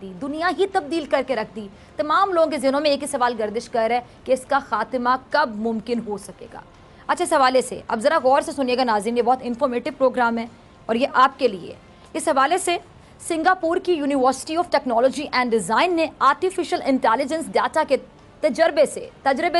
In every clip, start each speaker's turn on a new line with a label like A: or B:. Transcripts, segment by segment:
A: دنیا ہی تبدیل کر کے رکھ دی. تمام لوگوں کے ذہنوں میں ایک ہی سوال گردش کر رہا ہے کہ اس کا خاتمہ کب ممکن ہو سکے گا. اچھا, اس حوالے سے اب ذرا غور سے سنیے گا ناظرین, یہ بہت انفارمیٹو پروگرام ہے اور یہ آپ کے لیے. اس حوالے سے سنگاپور کی university of technology and design نے آرٹیفیشل انٹیلیجنس ڈیٹا کے تجربے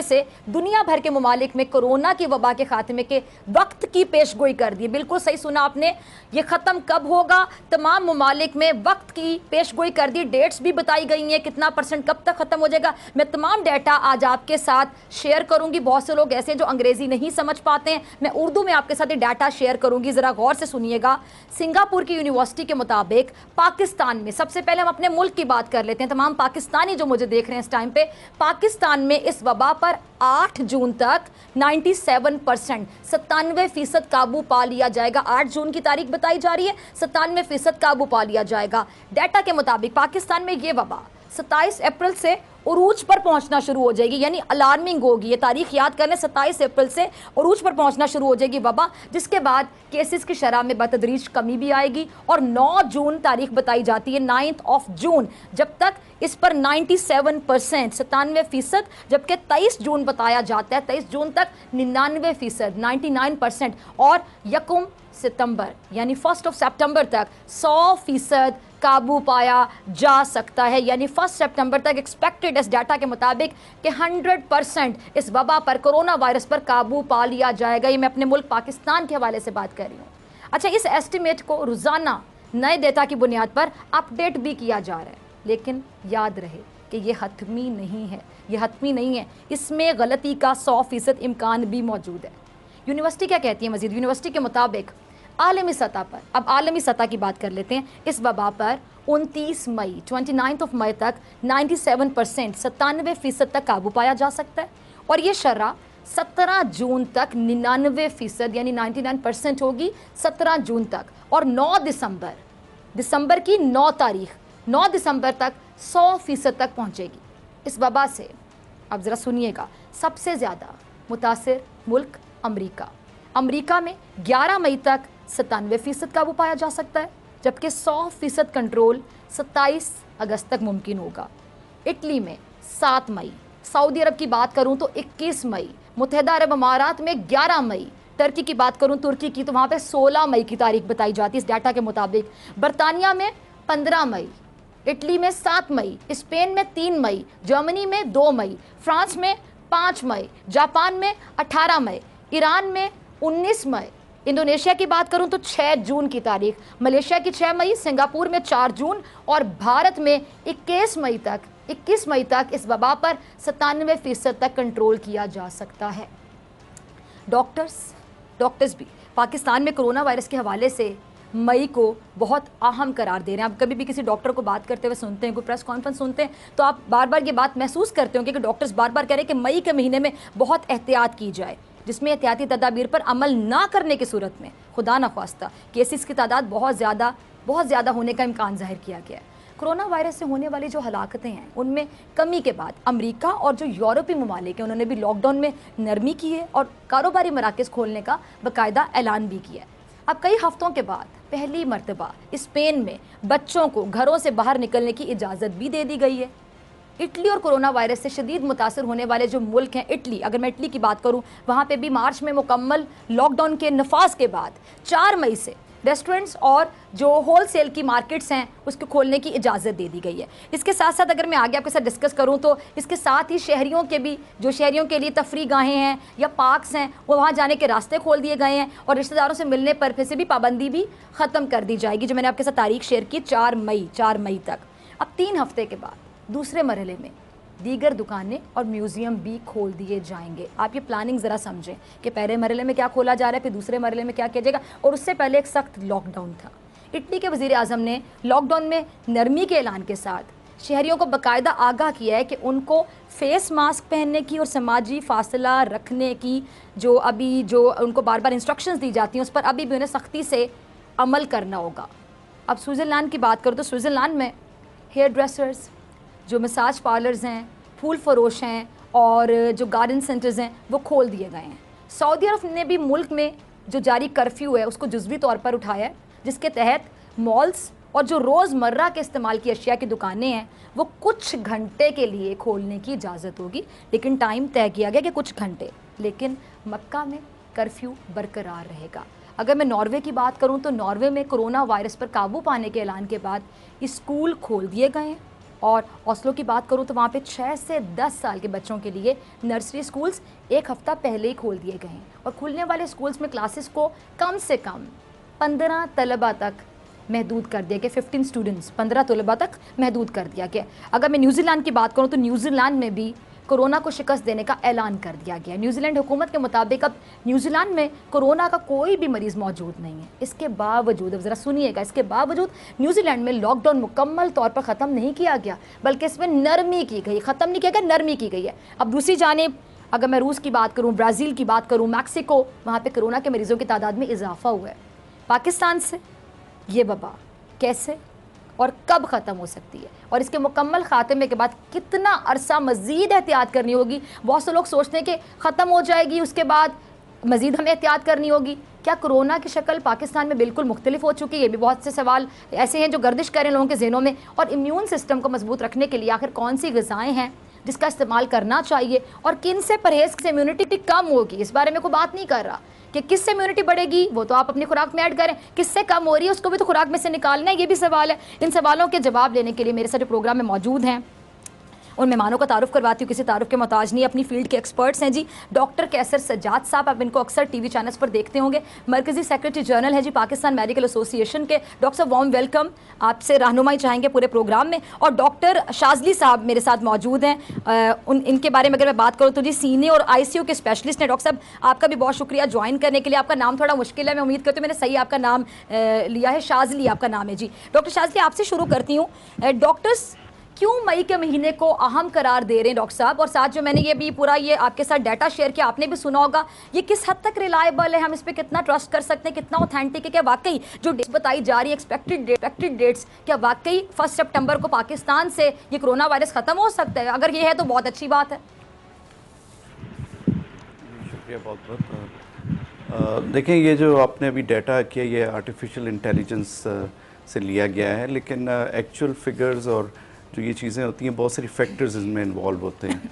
A: سے دنیا بھر کے ممالک میں کورونا کی وبا کے خاتمے کے وقت کی پیش گوئی کر دی. بالکل صحیح سنا آپ نے, یہ ختم کب ہوگا, تمام ممالک میں وقت کی پیش گوئی کر دی. ڈیٹس بھی بتائی گئی ہیں, کتنا پرسنٹ کب تک ختم ہو جائے گا. میں تمام ڈیٹا آج آپ کے ساتھ شیئر کروں گی. بہت سے لوگ ایسے ہیں جو انگریزی نہیں سمجھ پاتے ہیں, میں اردو میں آپ کے ساتھ یہ ڈیٹا شیئر کروں گی, ذرا غور سے سنیے گا. سنگاپور کی یونیورسٹی کے مطابق پاکستان میں, سب سے پہلے ہم اپنے ملک کی بات کر لیتے ہیں, تمام پاکستانی جو مجھے دیکھ رہے ہیں اس ٹائم پہ, پاکستان میں اس وبا پر 8 جون تک 97% 97% قابو پا لیا جائے گا. 8 جون کی تاریخ بتائی جا رہی ہے, 97% قابو پا لیا جائے گا. ڈیٹا کے مطابق پاکستان میں یہ وبا 27 اپریل سے عروج پر پہنچنا شروع ہو جائے گی, یعنی الارمنگ ہوگی. یہ تاریخ یاد کرنے, 27 اپریل سے عروج پر پہنچنا شروع ہو جائے گی وبا, جس کے بعد کیسز کی شرح میں بتدریج کمی بھی آئے گی. اور 9 جون تاریخ بتائی جاتی ہے, 9 جون, جب تک اس پر 97% 97%, جبکہ 23 جون بتایا جاتا ہے, 23 جون تک 99% 99%, اور 1 ستمبر یعنی 1 سپٹمبر تک 100% قابو پایا جا سکتا ہے. یعنی 1 سپٹمبر تک ایکسپیکٹڈ اس ڈیٹا کے مطابق کہ 100% اس وبا پر, کرونا وائرس پر قابو پا لیا جائے گا. یہ میں اپنے ملک پاکستان کے حوالے سے بات کر رہی ہوں. اچھا, اس ایسٹیمیٹ کو روزانہ نئے ڈیٹا کی بنیاد پر اپ ڈیٹ بھی کیا جا رہا ہے, لیکن یاد رہے کہ یہ حتمی نہیں ہے, یہ حتمی نہیں ہے, اس میں غلطی کا 100% امکان بھی موجود ہے. یونیورسٹی کیا کہتی ہے مزید؟ یونیورسٹی کے مطابق عالمی سطح پر, اب عالمی سطح کی بات کر لیتے ہیں, اس وبا پر 29 مئی 29 مئی تک 97% 97% تک قابو پایا جا سکتا ہے, اور یہ شرح 17 جون تک 99% یعنی 99% ہوگی 17 جون تک, اور 9 دسمبر کی 9 تاریخ 9 دسمبر تک 100% تک پہنچے گی. اس وبا سے اب ذرا سنیے گا, سب سے زیادہ متاثر ملک امریکہ میں 11 مئی تک 97% قابو پایا جا سکتا ہے, جبکہ 100% کنٹرول 27 اگست تک ممکن ہوگا. اٹلی میں 7 مئی, سعودی عرب کی بات کروں تو 21 مئی, متحدہ عرب امارات میں 11 مئی, ترکی کی بات کروں ترکی کی تو وہاں پہ 16 مئی کی تاریخ بتائی جاتی ہے اس ڈیٹا کے مطابق. برطانیہ میں 15 مئی, اٹلی میں 7 مئی, اسپین میں 3 مئی, جرمنی میں 2 مئی, فرانس میں 5 مئی, جاپان میں 18 مئی, ایران میں 19 مئی, انڈونیشیا کی بات کروں تو 6 جون کی تاریخ, ملیشیا کی 6 مئی, سنگاپور میں 4 جون, اور بھارت میں 21 مئی تک اس وبا پر 97% تک کنٹرول کیا جا سکتا ہے. ڈاکٹرز بھی پاکستان میں کرونا وائرس کے حوالے سے مئی کو بہت اہم قرار دے رہے ہیں. آپ کبھی بھی کسی ڈاکٹر کو بات کرتے ہوئے سنتے ہیں, کوئی پریس کانفرنس سنتے ہیں, تو آپ بار بار یہ بات محسوس کرتے ہوں کہ ڈاکٹرز بار بار کہہ رہے ہیں کہ مئی کے مہینے میں بہت احتیاط کی جائے, جس میں احتیاطی تدابیر پر عمل نہ کرنے کی صورت میں خدا نخواستہ کیسز کی تعداد بہت زیادہ ہونے کا امکان ظاہر کیا گیا ہے. کرونا وائرس سے ہونے والی جو ہلاکتیں ہیں ان میں کمی کے بعد امریکہ اور جو یورپی ممالک ہیں انہوں نے بھی لاک ڈاؤن میں نرمی کی ہے اور کاروباری مراکز کھولنے کا باقاعدہ اعلان بھی کیا ہے. اب کئی ہفتوں کے بعد پہلی مرتبہ اسپین میں بچوں کو گھروں سے باہر نکلنے کی اجازت بھی دے دی گئی ہے. اٹلی اور کرونا وائرس سے شدید متاثر ہونے والے جو ملک ہیں, اٹلی, اگر میں اٹلی کی بات کروں, وہاں پہ بھی مارچ میں مکمل لاک ڈاؤن کے نفاذ کے بعد 4 مئی سے ریسٹورنٹس اور جو ہول سیل کی مارکیٹس ہیں اس کو کھولنے کی اجازت دے دی گئی ہے. اس کے ساتھ ساتھ اگر میں آگے آپ کے ساتھ ڈسکس کروں تو اس کے ساتھ ہی شہریوں کے لیے تفریح گاہیں ہیں یا پارکس ہیں, وہ وہاں جانے کے راستے کھول دیے گئے ہیں, اور رشتہ داروں سے ملنے پر پھر سے بھی پابندی بھی ختم کر دی جائے گی, جو میں نے آپ کے ساتھ تاریخ شیئر کی 4 مئی تک. اب 3 ہفتے کے بعد دوسرے مرحلے میں دیگر دکانیں اور میوزیم بھی کھول دیے جائیں گے. آپ یہ پلاننگ ذرا سمجھیں کہ پہلے مرحلے میں کیا کھولا جا رہا ہے, پھر دوسرے مرحلے میں کیا کیا جائے گا, اور اس سے پہلے ایک سخت لاک ڈاؤن تھا. اٹلی کے وزیر اعظم نے لاک ڈاؤن میں نرمی کے اعلان کے ساتھ شہریوں کو باقاعدہ آگاہ کیا ہے کہ ان کو فیس ماسک پہننے کی اور سماجی فاصلہ رکھنے کی جو ان کو بار بار انسٹرکشنز دی جاتی ہیں اس پر ابھی بھی انہیں سختی سے عمل کرنا ہوگا. اب سوئٹزرلینڈ کی بات کرو تو سوئٹزرلینڈ میں ہیئر ڈریسرز, جو مساج پارلرز ہیں, پھول فروش ہیں, اور جو گارڈن سینٹرز ہیں وہ کھول دیے گئے ہیں. سعودی عرب نے بھی ملک میں جو جاری کرفیو ہے اس کو جزوی طور پر اٹھایا ہے, جس کے تحت مالز اور جو روزمرہ کے استعمال کی اشیاء کی دکانیں ہیں وہ کچھ گھنٹے کے لیے کھولنے کی اجازت ہوگی، لیکن ٹائم طے کیا گیا کہ کچھ گھنٹے، لیکن مکہ میں کرفیو برقرار رہے گا۔ اگر میں ناروے کی بات کروں تو ناروے میں کرونا وائرس پر قابو پانے کے اعلان کے بعد اسکول کھول دیے گئے ہیں، اور اوسلو کی بات کروں تو وہاں پہ 6 سے 10 سال کے بچوں کے لیے نرسری اسکولز ایک ہفتہ پہلے ہی کھول دیے گئے ہیں، اور کھلنے والے اسکولز میں کلاسز کو کم سے کم 15 طلبہ تک محدود کر دیا گیا، 15 اسٹوڈنٹس 15 طلبہ تک محدود کر دیا گیا۔ اگر میں نیوزی لینڈ کی بات کروں تو نیوزی لینڈ میں بھی کرونا کو شکست دینے کا اعلان کر دیا گیا۔ نیوزی لینڈ حکومت کے مطابق اب نیوزی لینڈ میں کرونا کا کوئی بھی مریض موجود نہیں ہے۔ اس کے باوجود، اب ذرا سنیے گا، اس کے باوجود نیوزی لینڈ میں لاک ڈاؤن مکمل طور پر ختم نہیں کیا گیا، بلکہ اس میں نرمی کی گئی، ختم نہیں کیا گیا، نرمی کی گئی ہے۔ اب دوسری جانب اگر میں روس کی بات کروں، برازیل کی بات کروں، میکسیکو، وہاں پہ کرونا کے مریضوں کی تعداد میں اضافہ ہوا ہے۔ پاکستان سے یہ وبا کیسے اور کب ختم ہو سکتی ہے، اور اس کے مکمل خاتمے کے بعد کتنا عرصہ مزید احتیاط کرنی ہوگی؟ بہت سے لوگ سوچتے ہیں کہ ختم ہو جائے گی اس کے بعد مزید ہمیں احتیاط کرنی ہوگی۔ کیا کرونا کی شکل پاکستان میں بالکل مختلف ہو چکی ہے؟ یہ بھی بہت سے سوال ایسے ہیں جو گردش کریں لوگوں کے ذہنوں میں۔ اور امیون سسٹم کو مضبوط رکھنے کے لیے آخر کون سی غذائیں ہیں جس کا استعمال کرنا چاہیے، اور کن سے پرہیز سے امیونٹی کم ہوگی؟ اس بارے میں کوئی بات نہیں کر رہا کہ کس سے امیونٹی بڑھے گی، وہ تو آپ اپنی خوراک میں ایڈ کریں، کس سے کم ہو رہی ہے اس کو بھی تو خوراک میں سے نکالنا ہے، یہ بھی سوال ہے۔ ان سوالوں کے جواب لینے کے لیے میرے ساتھ جو پروگرام میں موجود ہیں ان مہمانوں کا تعارف کرواتی ہوں، کسی تعارف کے محتاج نہیں، اپنی فیلڈ کے ایکسپرٹس ہیں جی۔ ڈاکٹر کیسر سجاد صاحب، آپ ان کو اکثر ٹی وی چینلز پر دیکھتے ہوں گے، مرکزی سیکرٹری جنرل ہے جی پاکستان میڈیکل ایسوسی ایشن کے۔ ڈاکٹر صاحب وارم ویلکم، آپ سے رہنمائی چاہیں گے پورے پروگرام میں۔ اور ڈاکٹر شاذلی صاحب میرے ساتھ موجود ہیں، ان کے بارے میں اگر میں بات کروں تو جی سینے اور آئی سی یو کے اسپیشلسٹ ہیں۔ ڈاکٹر صاحب آپ کا بھی بہت شکریہ جوائن کرنے کے لیے، آپ کا نام تھوڑا مشکل ہے، میں امید کرتی ہوں میں نے صحیح آپ کا نام لیا ہے، شاذلی آپ کا نام ہے جی۔ ڈاکٹر شاذلی آپ سے شروع کرتی ہوں، ڈاکٹرز کیوں مئی کے مہینے کو اہم قرار دے رہے ہیں ڈاکٹر صاحب؟ اور ساتھ جو میں نے یہ بھی پورا یہ آپ کے ساتھ ڈیٹا شیئر کیا، آپ نے بھی سنا ہوگا، یہ کس حد تک ریلائبل ہے، ہم اس پہ کتنا ٹرسٹ کر سکتے ہیں، کتنا اوتھینٹک ہے؟ کیا واقعی جو ڈیٹس بتائی جا رہی ہے ایکسپیکٹڈ ڈیٹس، کیا واقعی 1 سپٹمبر کو پاکستان سے یہ کرونا وائرس ختم ہو سکتا ہے؟ اگر یہ ہے تو بہت اچھی بات ہے۔
B: شکریہ بہت بہت۔ دیکھیں یہ جو آپ نے ابھی ڈیٹا کیا یہ آرٹیفیشل انٹیلیجنس سے لیا گیا ہے، لیکن ایکچوئل فگرز اور جو یہ چیزیں ہوتی ہیں بہت ساری فیکٹرز ان میں انوالو ہوتے ہیں۔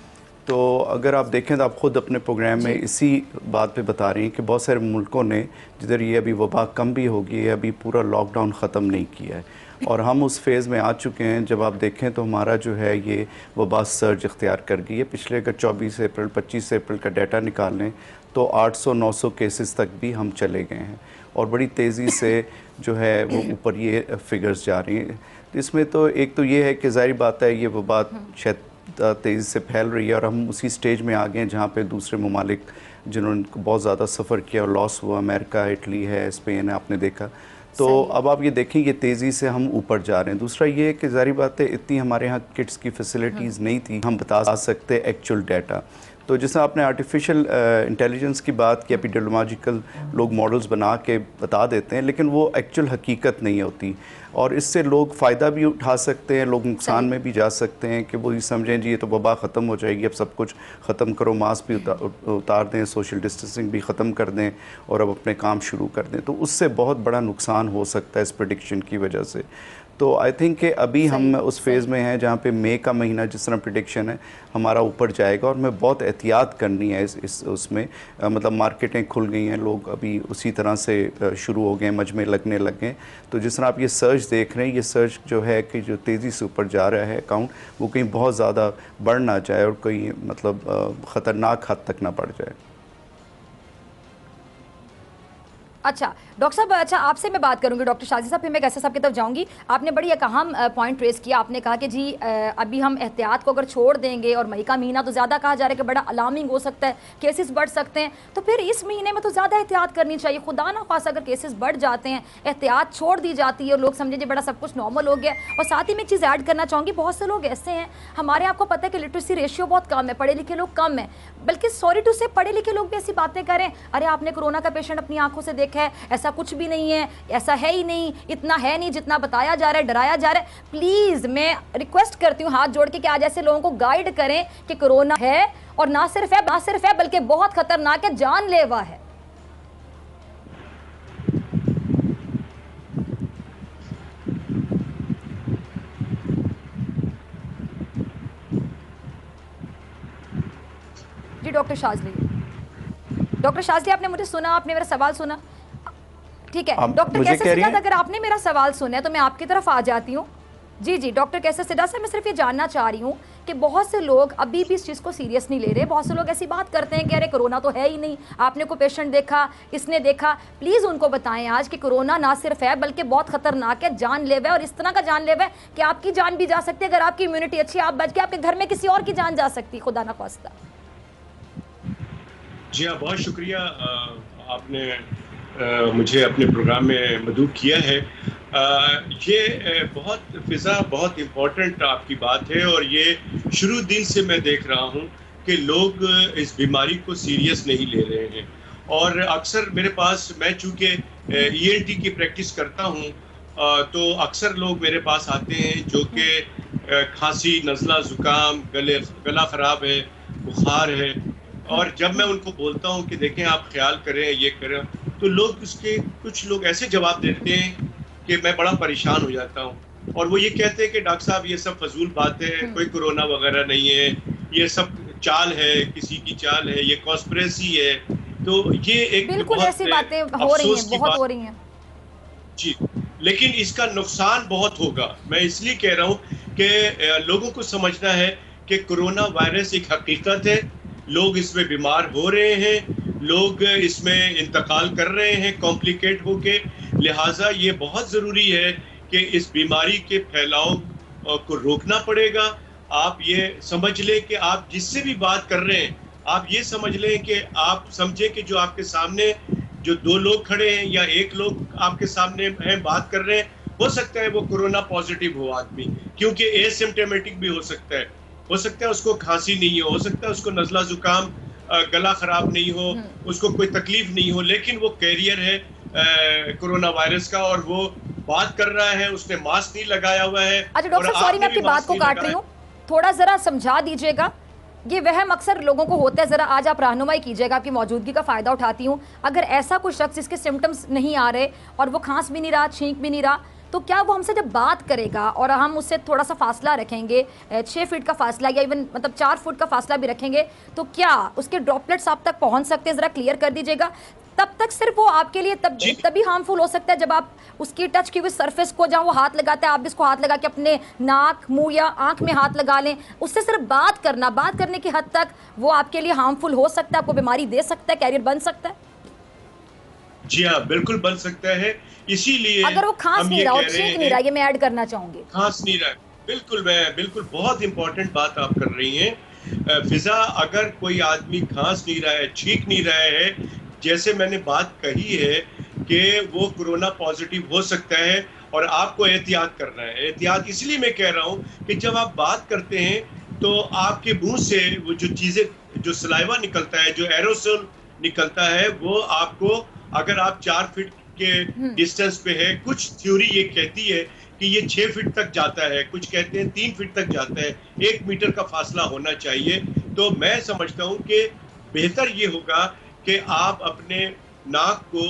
B: تو اگر آپ دیکھیں تو آپ خود اپنے پروگرام میں اسی بات پہ بتا رہی ہیں کہ بہت سارے ملکوں نے جدھر یہ ابھی وبا کم بھی ہوگی ہے، ابھی پورا لاک ڈاؤن ختم نہیں کیا ہے، اور ہم اس فیز میں آ چکے ہیں۔ جب آپ دیکھیں تو ہمارا جو ہے یہ وبا سرج اختیار کر گئی ہے۔ پچھلے اگر 24 اپریل 25 اپریل کا ڈیٹا نکال لیں تو 800-900 کیسز تک بھی ہم چلے گئے ہیں، اور بڑی تیزی سے جو ہے وہ اوپر یہ فگرز جا رہی ہیں۔ اس میں تو ایک تو یہ ہے کہ ظاہری بات ہے یہ وبا شاید تیزی سے پھیل رہی ہے، اور ہم اسی سٹیج میں آ گئے ہیں جہاں پہ دوسرے ممالک جنہوں نے بہت زیادہ سفر کیا اور لاس ہوا، امریکہ، اٹلی ہے، اسپین ہے، آپ نے دیکھا۔ تو اب آپ یہ دیکھیں یہ تیزی سے ہم اوپر جا رہے ہیں۔ دوسرا یہ ہے کہ ظاہری بات ہے اتنی ہمارے ہاں کٹس کی فیسلٹیز نہیں تھی ہم بتا سکتے ایکچوئل ڈیٹا۔ تو جیسے آپ نے آرٹیفیشل انٹیلیجنس کی بات کی، ایپیڈیمیولوجیکل لوگ ماڈلز بنا کے بتا دیتے ہیں، لیکن وہ ایکچوئل حقیقت نہیں ہوتی، اور اس سے لوگ فائدہ بھی اٹھا سکتے ہیں، لوگ نقصان میں بھی جا سکتے ہیں کہ وہ یہ سمجھیں جی یہ تو وبا ختم ہو جائے گی، اب سب کچھ ختم کرو، ماسک بھی اتار دیں، سوشل ڈسٹینسنگ بھی ختم کر دیں اور اب اپنے کام شروع کر دیں، تو اس سے بہت بڑا نقصان ہو سکتا ہے اس پریڈکشن کی وجہ سے۔ تو آئی تھنک کہ ابھی ہم اس فیز میں ہیں جہاں پہ مئی کا مہینہ جس طرح پریڈکشن ہے ہمارا اوپر جائے گا، اور میں بہت احتیاط کرنی ہے اس میں، مطلب مارکیٹیں کھل گئی ہیں، لوگ ابھی اسی طرح سے شروع ہو گئے ہیں، مجمع لگنے لگے ہیں۔ تو جس طرح آپ یہ سرچ دیکھ رہے ہیں، یہ سرچ جو ہے کہ جو تیزی سے اوپر جا رہا ہے اکاؤنٹ، وہ کہیں بہت زیادہ بڑھ نہ جائے اور کوئی مطلب خطرناک حد تک نہ بڑھ جائے۔
A: اچھا ڈاکٹر صاحب، اچھا آپ سے میں بات کروں گی، ڈاکٹر شاذلی صاحب، پھر میں کیسر صاحب کی طرف جاؤں گی۔ آپ نے بڑی ایک اہم پوائنٹ ریز کیا، آپ نے کہا کہ جی ابھی ہم احتیاط کو اگر چھوڑ دیں گے، اور مئی کا مہینہ تو زیادہ کہا جا رہا ہے کہ بڑا الارمنگ ہو سکتا ہے، کیسز بڑھ سکتے ہیں، تو پھر اس مہینے میں تو زیادہ احتیاط کرنی چاہیے۔ خدا نہ خواستہ اگر کیسز بڑھ جاتے ہیں، احتیاط چھوڑ دی جاتی ہے اور لوگ سمجھیں جی بڑا سب کچھ نارمل ہو گیا۔ اور ساتھ ہی میں ایک چیز ایڈ کرنا چاہوں گی، بہت سے لوگ ایسے ہیں ہمارے، آپ کو پتہ ہے کہ لٹریسی ریشیو بہت کم ہے، پڑھے لکھے لوگ کم ہیں، بلکہ سوری ٹو سے پڑھے لکھے لوگ بھی ایسی باتیں کریں، ارے آپ نے کرونا کا پیشنٹ اپنی آنکھوں سے دیکھا ہے، ایسا کچھ بھی نہیں ہے، ایسا ہے ہی نہیں، اتنا ہے نہیں جتنا بتایا جا رہا ہے، ڈرایا جا رہا ہے۔ پلیز میں ریکویسٹ کرتی ہوں ہاتھ جوڑ کے کہ آج ایسے لوگوں کو گائیڈ کریں کہ کرونا ہے، اور نہ صرف ہے بلکہ بہت خطرناک ہے، جان لیوا ہے۔ جی ڈاکٹر شاذلی آپ نے مجھے سنا, آپ نے میرا سوال سنا؟ ٹھیک ہے ڈاکٹر کیسر سداد, اگر آپ نے میرا سوال سنا ہے تو میں آپ کی طرف آ جاتی ہوں. جی جی ڈاکٹر کیسر سداد صاحب, میں صرف یہ جاننا چاہ رہی ہوں کہ بہت سے لوگ ابھی بھی اس چیز کو سیریس نہیں لے رہے. بہت سے لوگ ایسی بات کرتے ہیں کہ ارے کرونا تو ہے ہی نہیں, آپ نے کوئی پیشنٹ دیکھا, اس نے دیکھا. پلیز ان کو بتائیں آج کہ کرونا نہ صرف ہے بلکہ بہت خطرناک ہے, جان لیوا ہے, اور اس طرح کا جان لیوا ہے کہ آپ کی جان بھی جا سکتی ہے. اگر آپ کی امیونٹی اچھی ہے, آپ بچ کے آپ کے گھر میں کسی اور کی جان جا سکتی, خدا نہ خواستہ.
C: جی ہاں, بہت شکریہ, آپ نے مجھے اپنے پروگرام میں مدعو کیا ہے. یہ بہت فضا, بہت امپورٹنٹ آپ کی بات ہے, اور یہ شروع دن سے میں دیکھ رہا ہوں کہ لوگ اس بیماری کو سیریس نہیں لے رہے ہیں. اور اکثر میرے پاس, میں چونکہ ENT کی پریکٹس کرتا ہوں, تو اکثر لوگ میرے پاس آتے ہیں جو کہ کھانسی, نزلہ, زکام, گلا خراب ہے, بخار ہے, اور جب میں ان کو بولتا ہوں کہ دیکھیں آپ خیال کریں, یہ کریں, تو لوگ اس کے کچھ لوگ ایسے جواب دیتے ہیں کہ میں بڑا پریشان ہو جاتا ہوں. اور وہ یہ کہتے ہیں کہ ڈاکٹر صاحب یہ سب فضول باتیں ہیں, کوئی کرونا وغیرہ نہیں ہے, یہ سب چال ہے, کسی کی چال ہے, یہ کانسپریسی ہے. تو یہ ایک
A: بالکل
C: بہت
A: ایسی باتیں ہو رہی ہیں,
C: افسوس کی
A: بہت
C: بات.
A: ہو رہی ہیں.
C: جی, لیکن اس کا نقصان بہت ہوگا. میں اس لیے کہہ رہا ہوں کہ لوگوں کو سمجھنا ہے کہ کرونا وائرس ایک حقیقت ہے, لوگ اس میں بیمار ہو رہے ہیں, لوگ اس میں انتقال کر رہے ہیں کمپلیکیٹ ہو کے. لہٰذا یہ بہت ضروری ہے کہ اس بیماری کے پھیلاؤ کو روکنا پڑے گا. آپ یہ سمجھ لیں کہ آپ جس سے بھی بات کر رہے ہیں, آپ یہ سمجھ لیں کہ آپ سمجھیں کہ جو آپ کے سامنے جو دو لوگ کھڑے ہیں یا ایک لوگ آپ کے سامنے ہیں بات کر رہے ہیں, ہو سکتا ہے وہ کورونا پازیٹیو ہو آدمی, کیونکہ اے سمپٹومیٹک بھی ہو سکتا ہے اس کو کھانسی نہیں ہو سکتا ہے اس کو نزلہ زکام, گلا خراب نہیں ہو, اس کو کوئی تکلیف نہیں ہو, لیکن وہ کیریئر ہے کرونا وائرس کا, اور وہ بات کر رہا ہے, اس نے ماسک نہیں لگایا ہوا ہے.
A: اچھا ڈاکٹر صاحب سوری, میں آپ کی بات کو کاٹ رہی ہوں, تھوڑا ذرا سمجھا دیجیے گا. یہ وہم اکثر لوگوں کو ہوتا ہے, ذرا آج آپ رہنمائی کیجیے گا, آپ کی موجودگی کا فائدہ اٹھاتی ہوں. اگر ایسا کوئی شخص جس کے سمٹمز نہیں آ رہے اور وہ کھانس بھی نہیں رہا, چھینک بھی نہیں رہا, تو کیا وہ ہم سے جب بات کرے گا اور ہم اس سے تھوڑا سا فاصلہ رکھیں گے, 6 فٹ کا فاصلہ یا ایون مطلب 4 فٹ کا فاصلہ بھی رکھیں گے, تو کیا اس کے ڈراپلیٹس آپ تک پہنچ سکتے ہیں؟ ذرا کلیئر کر دیجیے گا. تب تک صرف وہ آپ کے لیے تبھی ہارمفل ہو سکتا ہے جب آپ اس کی ٹچ کی ہوئی سرفیس کو, جہاں وہ ہاتھ لگاتا ہے, آپ بھی اس کو ہاتھ لگا کے اپنے ناک, منہ یا آنکھ میں ہاتھ لگا لیں. اس سے صرف بات کرنے کی حد تک وہ آپ کے لیے ہارمفل ہو سکتا ہے, آپ کو بیماری دے سکتا ہے, کیریئر بن سکتا ہے.
C: جی ہاں, بالکل بن سکتا ہے. اسی لیے
A: اگر وہ کھانس نہیں رہا اور چھینک نہیں رہا, یہ میں ایڈ کرنا چاہوں گی.
C: کھانس نہیں رہا, بالکل بہت امپورٹنٹ بات آپ کر رہی ہیں فضا. اگر کوئی آدمی کھانس نہیں رہا ہے, چھینک نہیں رہا ہے, جیسے میں نے بات کہی ہے کہ وہ کرونا پازیٹیو ہو سکتا ہے, اور آپ کو احتیاط کرنا ہے. احتیاط اس لیے میں کہہ رہا ہوں کہ جب آپ بات کرتے ہیں تو آپ کے منہ سے وہ جو چیزیں, جو سلائیوا نکلتا ہے, جو ایروسول نکلتا ہے, وہ آپ کو, اگر آپ 4 فٹ کے ڈسٹنس پہ ہے, کچھ تھیوری یہ کہتی ہے کہ یہ 6 فٹ تک جاتا ہے, کچھ کہتے ہیں 3 فٹ تک جاتا ہے, 1 میٹر کا فاصلہ ہونا چاہیے. تو میں سمجھتا ہوں کہ بہتر یہ ہوگا کہ آپ اپنے ناک کو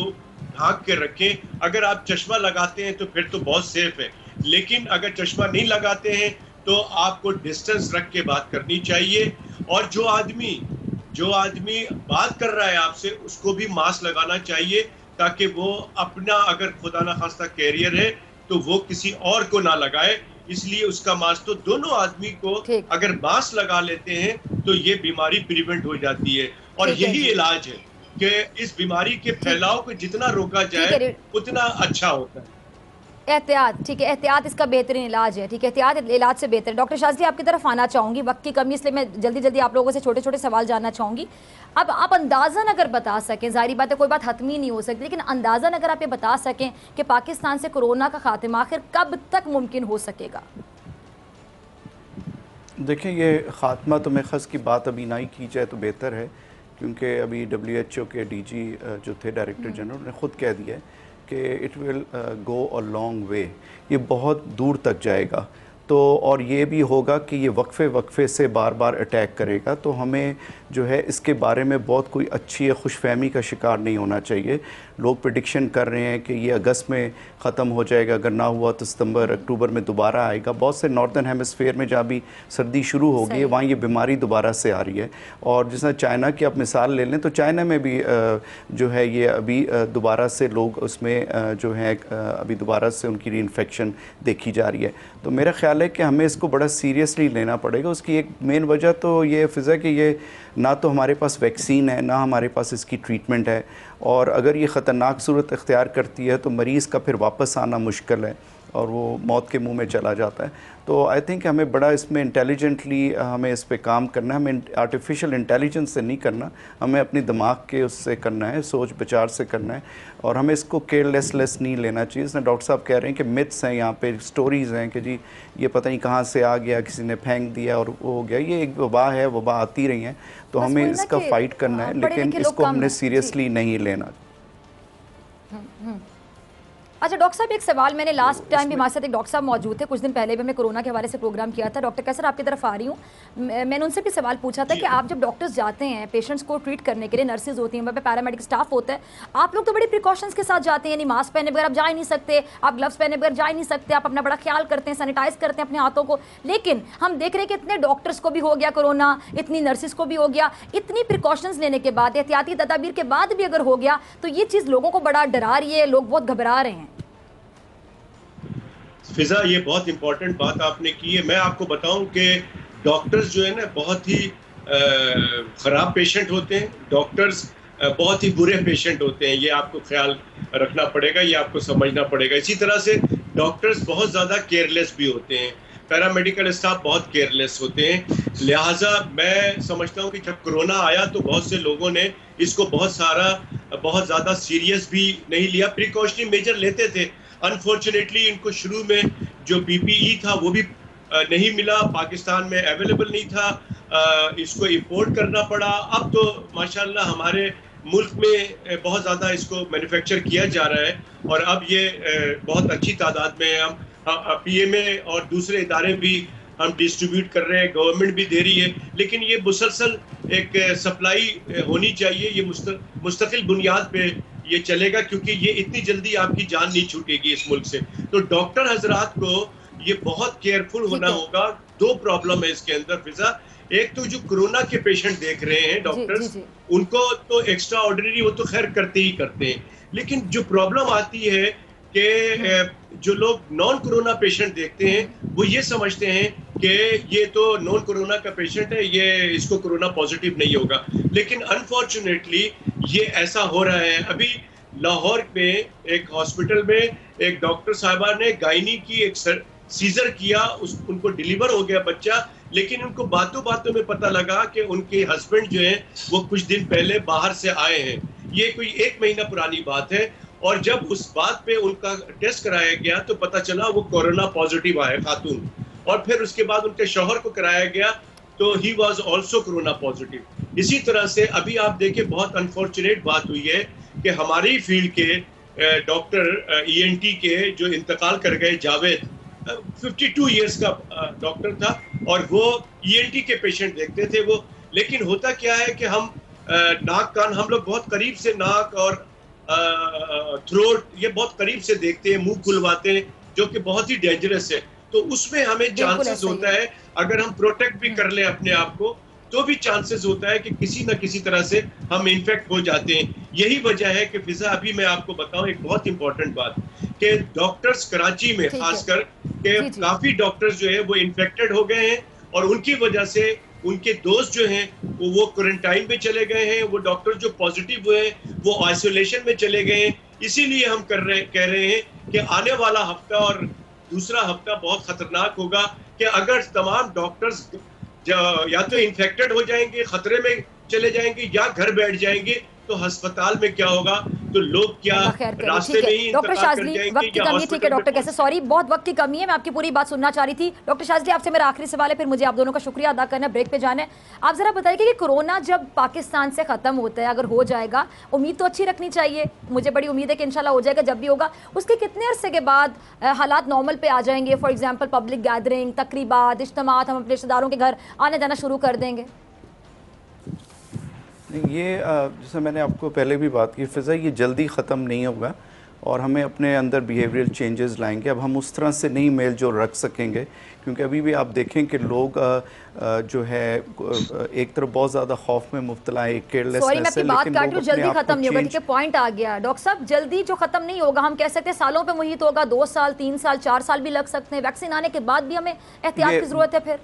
C: ڈھانک کے رکھیں. اگر آپ چشمہ لگاتے ہیں تو پھر تو بہت سیف ہے, لیکن اگر چشمہ نہیں لگاتے ہیں تو آپ کو ڈسٹنس رکھ کے بات کرنی چاہیے. اور جو آدمی بات کر رہا ہے آپ سے, اس کو بھی ماسک لگانا چاہیے, تاکہ وہ اپنا, اگر خدا نہ خواستہ کیریئر ہے تو وہ کسی اور کو نہ لگائے. اس لیے اس کا ماسک, تو دونوں آدمی کو اگر ماسک لگا لیتے ہیں تو یہ بیماری پریونٹ ہو جاتی ہے. اور یہی علاج ہے کہ اس بیماری کے پھیلاؤ کو جتنا روکا جائے اتنا اچھا ہوتا ہے.
A: احتیاط, ٹھیک ہے, احتیاط اس کا بہترین علاج ہے. ٹھیک ہے, احتیاط علاج سے بہتر ہے. ڈاکٹر شاذلی آپ کی طرف آنا چاہوں گی, وقت کی کمی اس لیے میں جلدی آپ لوگوں سے چھوٹے سوال جاننا چاہوں گی. اب آپ اندازاً اگر بتا سکیں, ظاہری بات ہے کوئی بات حتمی نہیں ہو سکتی, لیکن اندازاً اگر آپ یہ بتا سکیں کہ پاکستان سے کرونا کا خاتمہ آخر کب تک ممکن ہو سکے گا؟
B: دیکھیں, یہ خاتمہ تو میں خاص کی بات ابھی نہ ہی کی جائے تو بہتر ہے, کیونکہ ابھی WHO کے DG جو تھے, ڈائریکٹر جنرل, نے خود کہہ دیا ہے کہ it will go a long way, یہ بہت دور تک جائے گا. تو اور یہ بھی ہوگا کہ یہ وقفے سے بار بار اٹیک کرے گا، تو ہمیں جو ہے اس کے بارے میں بہت کوئی اچھی خوش فہمی کا شکار نہیں ہونا چاہیے۔ لوگ پریڈکشن کر رہے ہیں کہ یہ اگست میں ختم ہو جائے گا، اگر نہ ہوا تو ستمبر اکتوبر میں دوبارہ آئے گا۔ بہت سے ناردرن ہیمسفیئر میں جہاں بھی سردی شروع ہوگی وہاں یہ بیماری دوبارہ سے آ رہی ہے، اور جس طرح چائنا کی آپ مثال لے لیں تو چائنا میں بھی جو ہے یہ ابھی دوبارہ سے لوگ اس میں جو ہے ابھی دوبارہ سے ان کی ری انفیکشن دیکھی جا رہی ہے۔ تو میرا خیال ہے کہ ہمیں اس کو بڑا سیریسلی لینا پڑے گا۔ اس کی ایک مین وجہ تو یہ فضا کہ یہ نہ تو ہمارے پاس ویکسین ہے، نہ ہمارے پاس اس کی ٹریٹمنٹ ہے، اور اگر یہ خطرناک صورت اختیار کرتی ہے تو مریض کا پھر واپس آنا مشکل ہے اور وہ موت کے منہ میں چلا جاتا ہے۔ تو آئی تھنک ہمیں بڑا اس میں انٹیلیجنٹلی ہمیں اس پہ کام کرنا ہے، ہمیں آرٹیفیشل انٹیلیجنس سے نہیں کرنا، ہمیں اپنی دماغ کے اس سے کرنا ہے، سوچ بچار سے کرنا ہے، اور ہمیں اس کو کیئر لیس نہیں لینا چاہیے۔ اس نے ڈاکٹر صاحب کہہ رہے ہیں کہ متس ہیں یہاں پہ، سٹوریز ہیں کہ جی یہ پتہ نہیں کہاں سے آ گیا، کسی نے پھینک دیا اور وہ ہو گیا۔ یہ ایک وبا ہے، وبا آتی رہی ہیں، تو ہمیں اس کا فائٹ کرنا ہے، لیکن اس کو ہم نے سیریسلی نہیں لینا۔
A: اچھا ڈاکٹر صاحب ایک سوال، میں نے لاسٹ ٹائم بھی ہمارے ساتھ ایک ڈاکٹر صاحب موجود تھے، کچھ دن پہلے بھی ہم نے کورونا کے حوالے سے پروگرام کیا تھا، ڈاکٹر کیسر آپ کی طرف آ رہی ہوں، میں نے ان سے بھی سوال پوچھا تھا کہ آپ جب ڈاکٹرز جاتے ہیں پیشنٹس کو ٹریٹ کرنے کے لیے، نرسز ہوتی ہیں، وہاں پہ پیرامیڈک اسٹاف ہوتا ہے، آپ لوگ تو بڑی پریکاشنس کے ساتھ جاتے ہیں، یعنی ماسک پہنے بغیر آپ جا ہی نہیں سکتے، آپ گلوز پہنے بغیر جا ہی نہیں سکتے، آپ اپنا بڑا خیال کرتے ہیں، سینیٹائز کرتے ہیں اپنے ہاتھوں کو، لیکن ہم دیکھ رہے ہیں کہ اتنے ڈاکٹرز کو بھی ہو گیا کورونا، اتنی نرسز کو بھی ہو گیا، اتنی پریکاشنز لینے کے بعد، احتیاطی تدابیر کے بعد بھی اگر ہو گیا تو یہ چیز لوگوں کو بڑا ڈرا رہی ہے، لوگ بہت گھبرا رہے ہیں۔
C: فضا یہ بہت امپورٹنٹ بات آپ نے کی ہے۔ میں آپ کو بتاؤں کہ ڈاکٹرز جو ہے نا بہت ہی خراب پیشنٹ ہوتے ہیں، ڈاکٹرز بہت ہی برے پیشنٹ ہوتے ہیں، یہ آپ کو خیال رکھنا پڑے گا، یہ آپ کو سمجھنا پڑے گا۔ اسی طرح سے ڈاکٹرز بہت زیادہ کیئرلیس بھی ہوتے ہیں، پیرامیڈیکل اسٹاف بہت کیئرلیس ہوتے ہیں، لہٰذا میں سمجھتا ہوں کہ جب کرونا آیا تو بہت سے لوگوں نے اس کو بہت زیادہ سیریس بھی نہیں لیا، پریکاشنری میجر لیتے تھے۔ انفارچونیٹلی ان کو شروع میں جو پی پی ای تھا وہ بھی نہیں ملا، پاکستان میں اویلیبل نہیں تھا، اس کو امپورٹ کرنا پڑا۔ اب تو ماشاءاللہ ہمارے ملک میں بہت زیادہ اس کو مینوفیکچر کیا جا رہا ہے، اور اب یہ بہت اچھی تعداد میں ہم پی ایم اے اور دوسرے ادارے بھی ہم ڈسٹریبیوٹ کر رہے ہیں، گورنمنٹ بھی دے رہی ہے، لیکن یہ مسلسل ایک سپلائی ہونی چاہیے، یہ مستقل بنیاد پہ یہ چلے گا، کیونکہ یہ اتنی جلدی آپ کی جان نہیں چھوٹے گی اس ملک سے۔ تو ڈاکٹر حضرات کو یہ بہت کیئرفل ہونا ہوگا۔ دو پرابلم ہے اس کے اندر فضا، ایک تو جو کرونا کے پیشنٹ دیکھ رہے ہیں ڈاکٹرز، ان کو تو ایکسٹرا آرڈینری وہ تو خیر کرتے ہی کرتے ہیں، لیکن جو پرابلم آتی ہے کہ جو لوگ نان کرونا پیشنٹ دیکھتے ہیں وہ یہ سمجھتے ہیں کہ یہ تو نان کرونا کا پیشنٹ ہے، یہ اس کو کرونا پازیٹیو نہیں ہوگا، لیکن انفارچونیٹلی یہ ایسا ہو رہا ہے۔ ابھی لاہور میں ایک ہاسپٹل میں ایک ڈاکٹر صاحبہ نے گائنی کی ایک سیزر کیا، ان کو ڈیلیور ہو گیا بچہ، لیکن ان کو باتوں میں پتہ لگا کہ ان کے ہسبینڈ جو ہیں وہ کچھ دن پہلے باہر سے آئے ہیں، یہ کوئی 1 مہینہ پرانی بات ہے، اور جب اس بات پہ ان کا ٹیسٹ کرایا گیا تو پتہ چلا وہ کورونا پازیٹیو آئے خاتون، اور پھر اس کے بعد ان کے شوہر کو کرایا گیا تو he was also corona positive. اسی طرح سے ابھی آپ دیکھیں بہت انفارچونیٹ بات ہوئی ہے کہ ہماری فیلڈ کے ڈاکٹر ای این ٹی کے جو انتقال کر گئے جاوید، 52 ایئرس کا ڈاکٹر تھا، اور وہ ای این ٹی کے پیشنٹ دیکھتے تھے وہ، لیکن ہوتا کیا ہے کہ ہم ناک کان ہم لوگ بہت قریب سے ناک اور تھروٹ یہ بہت قریب سے دیکھتے ہیں، منہ کھلواتے ہیں، جو کہ بہت ہی ڈینجرس ہے، تو اس میں ہمیں چانسز ہوتا ہے اگر ہم پروٹیکٹ بھی کر لیں اپنے آپ کو تو بھی چانسز ہوتا ہے کہ کسی نہ کسی طرح سے ہم انفیکٹ ہو جاتے ہیں۔ یہی وجہ ہے کہ فضا ابھی میں آپ کو بتاؤں ایک بہت امپورٹنٹ بات کہ ڈاکٹرز کراچی میں خاص کر کہ کافی ڈاکٹرز جو ہے وہ انفیکٹڈ ہو گئے ہیں، اور ان کی وجہ سے ان کے دوست جو ہیں وہ کوارنٹائن میں چلے گئے ہیں، وہ ڈاکٹر جو پازیٹیو ہوئے ہیں وہ آئسولیشن میں چلے گئے ہیں۔ اسی لیے ہم کہہ رہے ہیں کہ آنے والا ہفتہ اور دوسرا ہفتہ بہت خطرناک ہوگا، کہ اگر تمام ڈاکٹرز یا تو انفیکٹڈ ہو جائیں گے، خطرے میں چلے جائیں گے، یا گھر بیٹھ جائیں گے، تو ہسپتال میں کیا ہوگا۔ تو تو لوگ کیا
A: خیر کرے.
C: راستے
A: ٹھیک
C: میں
A: ہے
C: ہی
A: ڈاکٹر
C: انتقال کر
A: شاذلی,
C: جائیں
A: وقت
C: گے
A: کی
C: یا
A: کمی ہے. ٹھیک ہے
C: ہاسپٹل میں
A: ڈاکٹر کیسے, سوری بہت وقت کی کمی ہے, میں آپ کی پوری بات سننا چاہ رہی تھی. ڈاکٹر شاذلی آپ سے میرا آخری سوال ہے, پھر مجھے آپ دونوں کا شکریہ ادا کرنا ہے, بریک پہ جانا ہے. آپ ذرا بتائیے کہ کرونا جب پاکستان سے ختم ہوتا ہے, اگر ہو جائے گا, امید تو اچھی رکھنی چاہیے, مجھے بڑی امید ہے کہ انشاءاللہ ہو جائے گا, جب بھی ہوگا اس کے کتنے عرصے کے بعد حالات نارمل پہ آ جائیں گے؟ فار ایگزامپل پبلک گیدرنگ, تقریبات, اجتماعات, ہم اپنے رشتہ داروں کے گھر آنا جانا شروع کر دیں گے.
B: یہ جیسے میں نے آپ کو پہلے بھی بات کی فضا, یہ جلدی ختم نہیں ہوگا اور ہمیں اپنے اندر بیہیویئر چینجز لائیں گے. اب ہم اس طرح سے نہیں میل جو رکھ سکیں گے, کیونکہ ابھی بھی آپ دیکھیں کہ لوگ جو ہے ایک طرف بہت زیادہ خوف میں مبتلا ہے, ایک
A: سوری میں
B: کیئرلیسنس
A: اپنی
B: ہے,
A: بات
B: لیکن
A: کاٹ
B: لوگ
A: رہی ہوں,
B: اپنے
A: جلدی
B: آپ کو
A: ختم نہیں ہوگا,
B: چینج.
A: کیونکہ پوائنٹ آ گیا ڈاکٹر صاحب, جلدی جو ختم نہیں ہوگا, ہم کہہ سکتے ہیں سالوں پہ محیط ہوگا, 2 سال 3 سال 4 سال بھی لگ سکتے ہیں, ویکسین آنے کے بعد بھی ہمیں احتیاط کی ضرورت ہے. پھر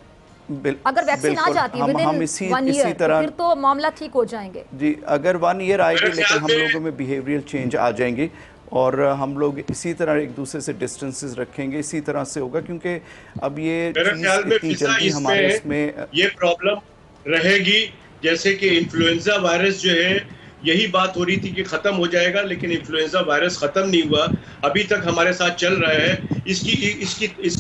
A: اگر ویکسین آ
B: بالکل
A: جاتی ہے ود
B: ہم
A: ان
B: اسی
A: 1 ایئر تو
B: طرح
A: پھر تو معاملہ ٹھیک ہو جائیں گے.
B: جی, اگر 1 ایئر آئے
C: میرے
B: گی لیکن
C: خیال
B: ہم
C: میں
B: لوگوں میں بیہیویئر چینج آ جائیں گی, اور ہم لوگ اسی طرح ایک دوسرے سے ڈسٹنسز رکھیں گے, اسی طرح سے ہوگا, کیونکہ اب یہ
C: میرے
B: چیز
C: خیال میں
B: اتنی
C: فضا
B: جلدی
C: اس
B: ہمارے
C: میں
B: اس میں
C: یہ پرابلم رہے گی, جیسے کہ انفلوئنزا وائرس جو ہے, یہی بات ہو رہی تھی کہ ختم ہو جائے گا, لیکن انفلوئنزا وائرس ختم نہیں ہوا, ابھی تک ہمارے ساتھ چل رہا ہے. اس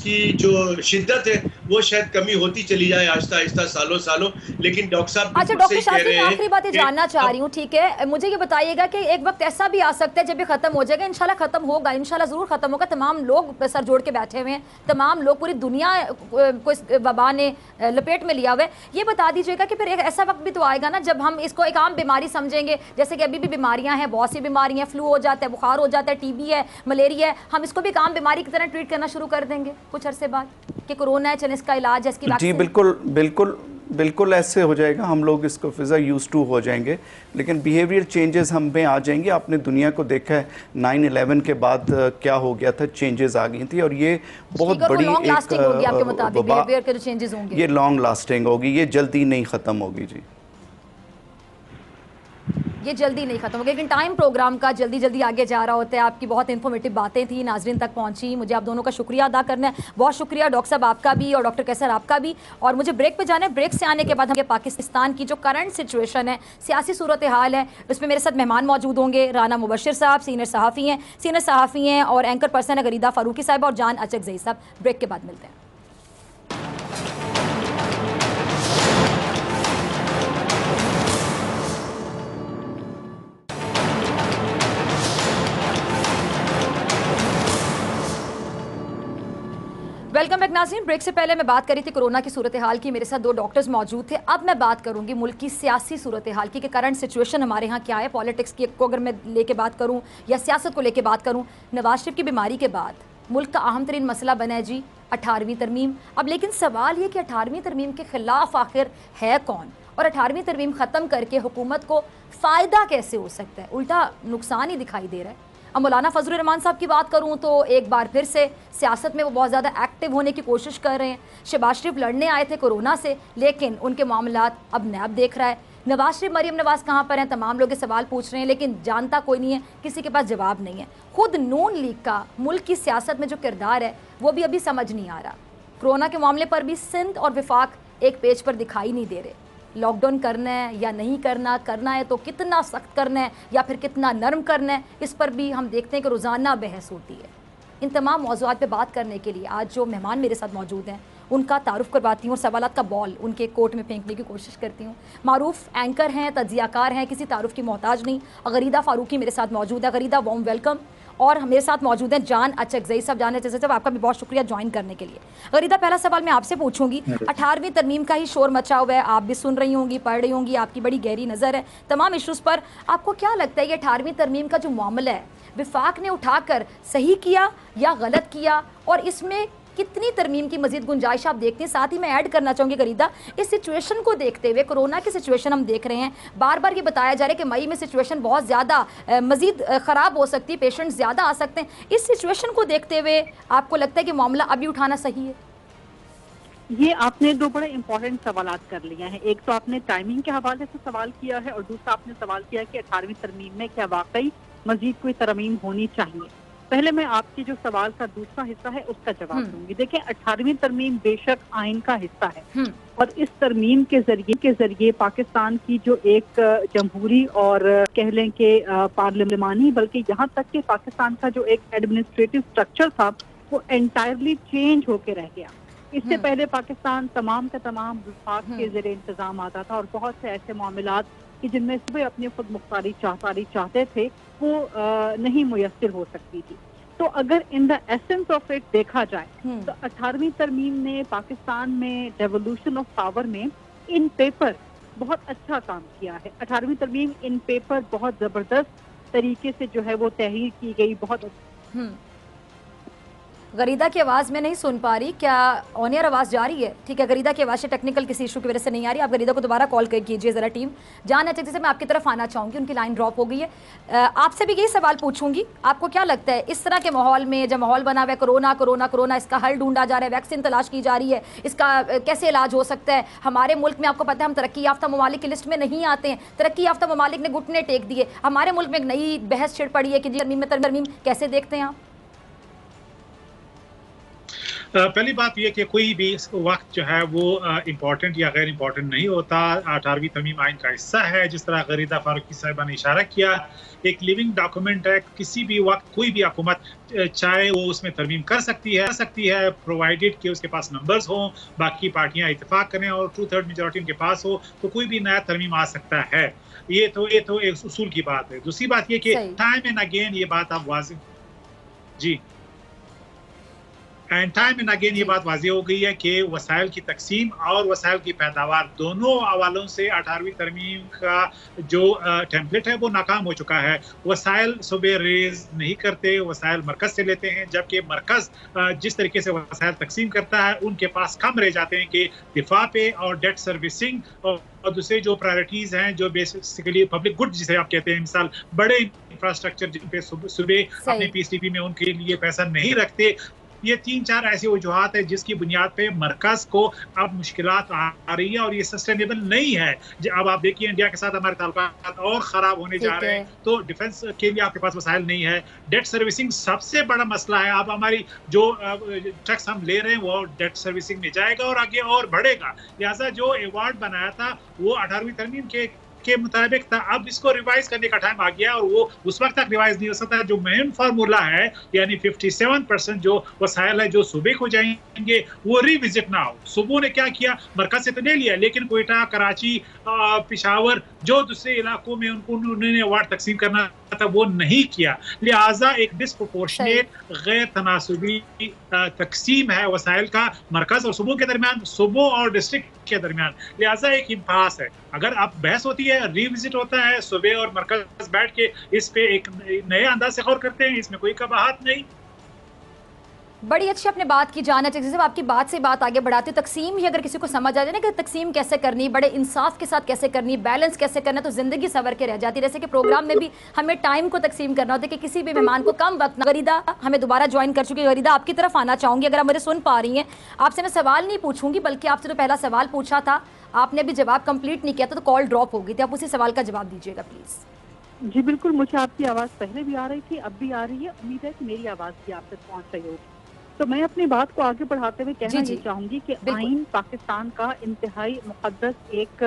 C: کی جو شدت ہے وہ شاید کمی ہوتی چلی جائے آہستہ آہستہ سالوں سالوں, لیکن ڈاکٹر صاحب
A: اچھا
C: بالکل
A: ڈاکٹر
C: صحیح کہہ
A: شاذلی, میں
C: رہے
A: آخری بات یہ
C: ہیں کہ
A: جاننا چاہ
C: اب
A: رہی ہوں, ٹھیک ہے, مجھے یہ بتائیے گا کہ ایک وقت ایسا بھی آ سکتا ہے جب یہ ختم ہو جائے گا, انشاءاللہ ختم ہوگا, انشاءاللہ ضرور ختم ہوگا, تمام لوگ سر جوڑ کے بیٹھے ہوئے ہیں, تمام لوگ, پوری دنیا کو اس وبا نے لپیٹ میں لیا ہوا ہے. یہ بتا دیجیے گا کہ پھر ایک ایسا وقت بھی تو آئے گا نا جب ہم اس کو ایک عام بیماری سمجھیں گے, جیسے کہ ابھی بھی بیماریاں ہیں, بہت سی بیماریاں, فلو ہو جاتا ہے, بخار ہو جاتا ہے, ٹی بی ہے, ملیریا ہے, ہم اس کو بھی ایک عام بیماری کی طرح ٹریٹ کرنا شروع کر دیں گے کچھ عرصے بعد کہ کورونا ہے, چلیں اس کا علاج ہے, اس کی
B: جی
A: ویکسین.
B: بالکل بالکل بالکل ایسے ہو جائے گا, ہم لوگ اس کو فضا یوز ٹو ہو جائیں گے, لیکن بیہیویئر چینجز ہم میں آ جائیں گے. آپ نے دنیا کو دیکھا ہے 9/11 کے بعد کیا ہو گیا تھا, چینجز آ گئی تھیں, اور یہ بہت
A: ٹھیک ہے, اور وہ
B: بڑی
A: لانگ
B: ایک
A: لاسٹنگ ہوگی آپ کے مطابق,
B: وبا,
A: بیہیویئر کے جو چینجز ہوں گے
B: یہ لانگ لاسٹنگ ہوگی, یہ جلدی نہیں ختم ہوگی. جی
A: یہ جلدی نہیں ختم ہوگا, لیکن ٹائم پروگرام کا جلدی جلدی آگے جا رہا ہوتا ہے. آپ کی بہت انفارمیٹیو باتیں تھیں, ناظرین تک پہنچی, مجھے آپ دونوں کا شکریہ ادا کرنا ہے. بہت شکریہ ڈاکٹر صاحب آپ کا بھی, اور ڈاکٹر کیسر آپ کا بھی. اور مجھے بریک پہ جانا ہے, بریک سے آنے کے بعد ہم پاکستان کی جو کرنٹ سچویشن ہے, سیاسی صورتحال ہے, اس میں میرے ساتھ مہمان موجود ہوں گے. رانا مبشر صاحب سینئر صحافی ہیں اور اینکر پرسن ہے غریدہ فاروقی صاحب, اور جان اچکزئی صاحب. بریک کے بعد ملتے ہیں. ویلکم بیک ناظرین. بریک سے پہلے میں بات کر رہی تھی کورونا کی صورتحال کی, میرے ساتھ 2 ڈاکٹرز موجود تھے. اب میں بات کروں گی ملک کی سیاسی صورتحال کی کہ کرنٹ سچویشن ہمارے ہاں کیا ہے. پالیٹکس کی کو اگر میں لے کے بات کروں یا سیاست کو لے کے بات کروں, نواز شریف کی بیماری کے بعد ملک کا اہم ترین مسئلہ بنا ہے جی 18ویں ترمیم. اب لیکن سوال یہ کہ 18ویں ترمیم کے خلاف آخر ہے کون, اور 18ویں ترمیم ختم کر کے حکومت کو فائدہ کیسے ہو سکتا ہے؟ الٹا نقصان ہی دکھائی دے رہا ہے. اب مولانا فضل الرحمان صاحب کی بات کروں تو ایک بار پھر سے سیاست میں وہ بہت زیادہ ایکٹیو ہونے کی کوشش کر رہے ہیں. شہباز شریف لڑنے آئے تھے کورونا سے, لیکن ان کے معاملات اب نیب دیکھ رہا ہے. نواز شریف, مریم نواز کہاں پر ہیں, تمام لوگ یہ سوال پوچھ رہے ہیں, لیکن جانتا کوئی نہیں ہے, کسی کے پاس جواب نہیں ہے. خود نون لیگ کا ملک کی سیاست میں جو کردار ہے وہ بھی ابھی سمجھ نہیں آ رہا. کورونا کے معاملے پر بھی سندھ اور وفاق ایک پیج پر دکھائی نہیں دے رہے. لاک ڈاؤن کرنا ہے یا نہیں کرنا ہے تو کتنا سخت کرنا ہے یا پھر کتنا نرم کرنا ہے, اس پر بھی ہم دیکھتے ہیں کہ روزانہ بحث ہوتی ہے. ان تمام موضوعات پہ بات کرنے کے لیے آج جو مہمان میرے ساتھ موجود ہیں ان کا تعارف کرواتی ہوں اور سوالات کا بال ان کے کورٹ میں پھینکنے کی کوشش کرتی ہوں. معروف اینکر ہیں, تجزیہ کار ہیں, کسی تعارف کی محتاج نہیں. غریدہ فاروقی میرے ساتھ موجود ہے. Gharida warm welcome. اور میرے ساتھ موجود ہیں جان اچکزئی صاحب. جان اچکزئی صاحب آپ کا بھی بہت شکریہ جوائن کرنے کے لیے. غریدہ, پہلا سوال میں آپ سے پوچھوں گی, 18ویں ترمیم کا ہی شور مچا ہوا ہے, آپ بھی سن رہی ہوں گی, پڑھ رہی ہوں گی, آپ کی بڑی گہری نظر ہے تمام ایشوز پر. آپ کو کیا لگتا ہے یہ 18ویں ترمیم کا جو معاملہ ہے وفاق نے اٹھا کر صحیح کیا یا غلط کیا, اور اس میں کتنی ترمیم کی مزید گنجائش آپ دیکھتے ہیں؟ ساتھ ہی میں ایڈ کرنا چاہوں گی غریدہ, اس سچویشن کو دیکھتے ہوئے, کورونا کی سچویشن ہم دیکھ رہے ہیں, بار بار یہ بتایا جا رہا ہے کہ مئی میں سچویشن بہت زیادہ مزید خراب ہو سکتی ہے, پیشنٹ زیادہ آ سکتے ہیں. اس سچویشن کو دیکھتے ہوئے آپ کو لگتا ہے کہ معاملہ ابھی اٹھانا صحیح ہے؟
D: یہ آپ نے 2 بڑے امپورٹنٹ سوالات کر لیے ہیں. ایک تو آپ نے ٹائمنگ کے حوالے سے سوال کیا ہے, اور دوسرا آپ نے سوال کیا کہ 18ویں ترمیم میں کیا واقعی مزید کوئی ترمیم ہونی چاہیے. پہلے میں آپ کی جو سوال کا دوسرا حصہ ہے اس کا جواب دوں گی. دیکھیں 18ویں ترمیم بے شک آئین کا حصہ ہے اور اس ترمیم کے ذریعے پاکستان کی جو ایک جمہوری اور کہہ لیں کہ پارلیمانی بلکہ یہاں تک کہ پاکستان کا جو ایک ایڈمنسٹریٹو اسٹرکچر تھا وہ انٹائرلی چینج ہو کے رہ گیا. اس سے پہلے پاکستان تمام کا تمام وفاق کے زیر انتظام آتا تھا اور بہت سے ایسے معاملات کہ جن میں صبح اپنی خود مختاری چاہتے تھے وہ نہیں میسر ہو سکتی تھی. تو اگر ان دا ایسنس آف اٹ دیکھا جائے تو 18ویں ترمیم نے پاکستان میں ڈیولوشن آف پاور میں ان پیپر بہت اچھا کام کیا ہے. 18ویں ترمیم ان پیپر بہت زبردست طریقے سے جو ہے وہ تحریر کی گئی. بہت
A: غریدہ کی آواز میں نہیں سن پا رہی, کیا آن ایئر آواز جا رہی ہے؟ ٹھیک ہے, غریدہ کی آواز سے ٹیکنیکل کسی ایشو کی وجہ سے نہیں آ رہی. آپ غریدہ کو دوبارہ کال کیجیے ذرا ٹیم. جان اچھے سے میں آپ کی طرف آنا چاہوں گی, ان کی لائن ڈراپ ہو گئی ہے. آپ سے بھی یہی سوال پوچھوں گی, آپ کو کیا لگتا ہے اس طرح کے ماحول میں جب ماحول بنا ہوا ہے کرونا اس کا حل ڈھونڈا جا رہا ہے, ویکسین تلاش کی جا رہی ہے, اس کا کیسے علاج ہو سکتا ہے؟ ہمارے ملک میں آپ کو پتہ ہے ہم ترقی یافتہ ممالک کی لسٹ میں نہیں آتے ہیں. ترقی یافتہ ممالک نے گھٹنے ٹیک دیے. ہمارے ملک میں ایک نئی بحث چھڑ پڑی ہے کہ ترمیم کیسے دیکھتے ہیں آپ؟
E: پہلی بات یہ کہ کوئی بھی وقت جو ہے وہ امپورٹنٹ یا غیر امپورٹنٹ نہیں ہوتا. 18ویں ترمیم آئین کا حصہ ہے. جس طرح غریدہ فاروقی صاحبہ نے اشارہ کیا, ایک لیونگ ڈاکومنٹ ہے. کسی بھی وقت کوئی بھی حکومت چاہے وہ اس میں ترمیم کر سکتی ہے پرووائڈیڈ کہ اس کے پاس نمبرز ہوں, باقی پارٹیاں اتفاق کریں اور 2/3 میجورٹی ان کے پاس ہو تو کوئی بھی نیا ترمیم آ سکتا ہے. یہ تو ایک اصول کی بات ہے. دوسری بات یہ کہ ٹائم اینڈ اگین یہ بات آپ واضح یہ بات واضح ہو گئی ہے کہ وسائل کی تقسیم اور وسائل کی پیداوار دونوں حوالوں سے 18ویں ترمیم کا جو ٹیمپلیٹ ہے وہ ناکام ہو چکا ہے. وسائل صوبے ریز نہیں کرتے, وسائل مرکز سے لیتے ہیں, جبکہ مرکز جس طریقے سے وسائل تقسیم کرتا ہے ان کے پاس کم رہ جاتے ہیں کہ دفاع پہ اور ڈیٹ سروسنگ اور دوسرے جو پرائرٹیز ہیں جو بیسیکلی پبلک گڈ جسے آپ کہتے ہیں, مثال بڑے انفراسٹرکچر جن پہ صوبے اپنے پی ایس ٹی پی میں ان کے لیے پیسہ نہیں رکھتے. یہ 3-4 ایسی وجوہات ہیں جس کی بنیاد پہ مرکز کو اب مشکلات آ رہی ہیں اور یہ سسٹینیبل نہیں ہے. اب آپ دیکھیے انڈیا کے ساتھ ہمارے تعلقات اور خراب ہونے جا رہے ہیں تو ڈیفنس کے لیے آپ کے پاس وسائل نہیں ہے. ڈیٹ سروسنگ سب سے بڑا مسئلہ ہے. اب ہماری جو ٹیکس ہم لے رہے ہیں وہ ڈیٹ سروسنگ میں جائے گا اور آگے اور بڑھے گا. لہٰذا جو ایوارڈ بنایا تھا وہ 18ویں ترمیم کے مطابق تھا. اب اس کو ریوائز کرنے کا ٹائم آ گیا اور وہ اس وقت تک ریوائز نہیں ہو سکتا. جو مین فارمولا ہے یعنی 57% جو وسائل ہے جو صوبے کو جائیں گے وہ ری وزٹ نہ ہو. صوبوں نے کیا کیا, مرکز سے تو لے لیا لیکن کوئٹہ, کراچی, پشاور جو دوسرے علاقوں میں انہوں نے ایوارڈ تقسیم کرنا تھا وہ نہیں کیا. لہٰذا ایک ڈسپروپورشنیٹ غیر تناسبی تقسیم ہے وسائل کا مرکز اور صوبوں کے درمیان, صوبوں اور ڈسٹرکٹ کے درمیان. لہٰذا ایک امپاس ہے. اگر اب بحث ہوتی ہے, ری وزٹ ہوتا ہے, صوبے اور مرکز بیٹھ کے اس پہ ایک نئے انداز سے غور کرتے ہیں, اس میں کوئی قباحت نہیں.
A: بڑی اچھی آپ نے بات کی جانا چاہیے. آپ کی بات سے بات آگے بڑھاتے ہیں. تقسیم ہی اگر کسی کو سمجھ آ جائے نا کہ تقسیم کیسے کرنی, بڑے انصاف کے ساتھ کیسے کرنی, بیلنس کیسے کرنا, تو زندگی سنور کے رہ جاتی. جیسے کہ پروگرام میں بھی ہمیں ٹائم کو تقسیم کرنا ہوتا ہے کہ کسی بھی مہمان کو کم وقت. غریدہ ہمیں دوبارہ جوائن کر چکی. غریدہ آپ کی طرف آنا چاہوں گی, اگر آپ مجھے سن پا رہی ہیں. آپ سے میں سوال نہیں پوچھوں گی بلکہ آپ سے جو پہلا سوال پوچھا تھا آپ نے ابھی جواب کمپلیٹ نہیں کیا تھا تو کال ڈراپ ہو گئی تھی. آپ اسی سوال کا جواب دیجیے گا پلیز.
D: جی بالکل, مجھے آپ کی آواز پہلے بھی آ رہی تھی, اب بھی آ رہی ہے. امید ہے کہ میری آواز بھی آپ تک پہنچ رہی ہوگی. تو میں اپنی بات کو آگے بڑھاتے ہوئے کہنا یہ چاہوں گی کہ آئین پاکستان کا انتہائی مقدس ایک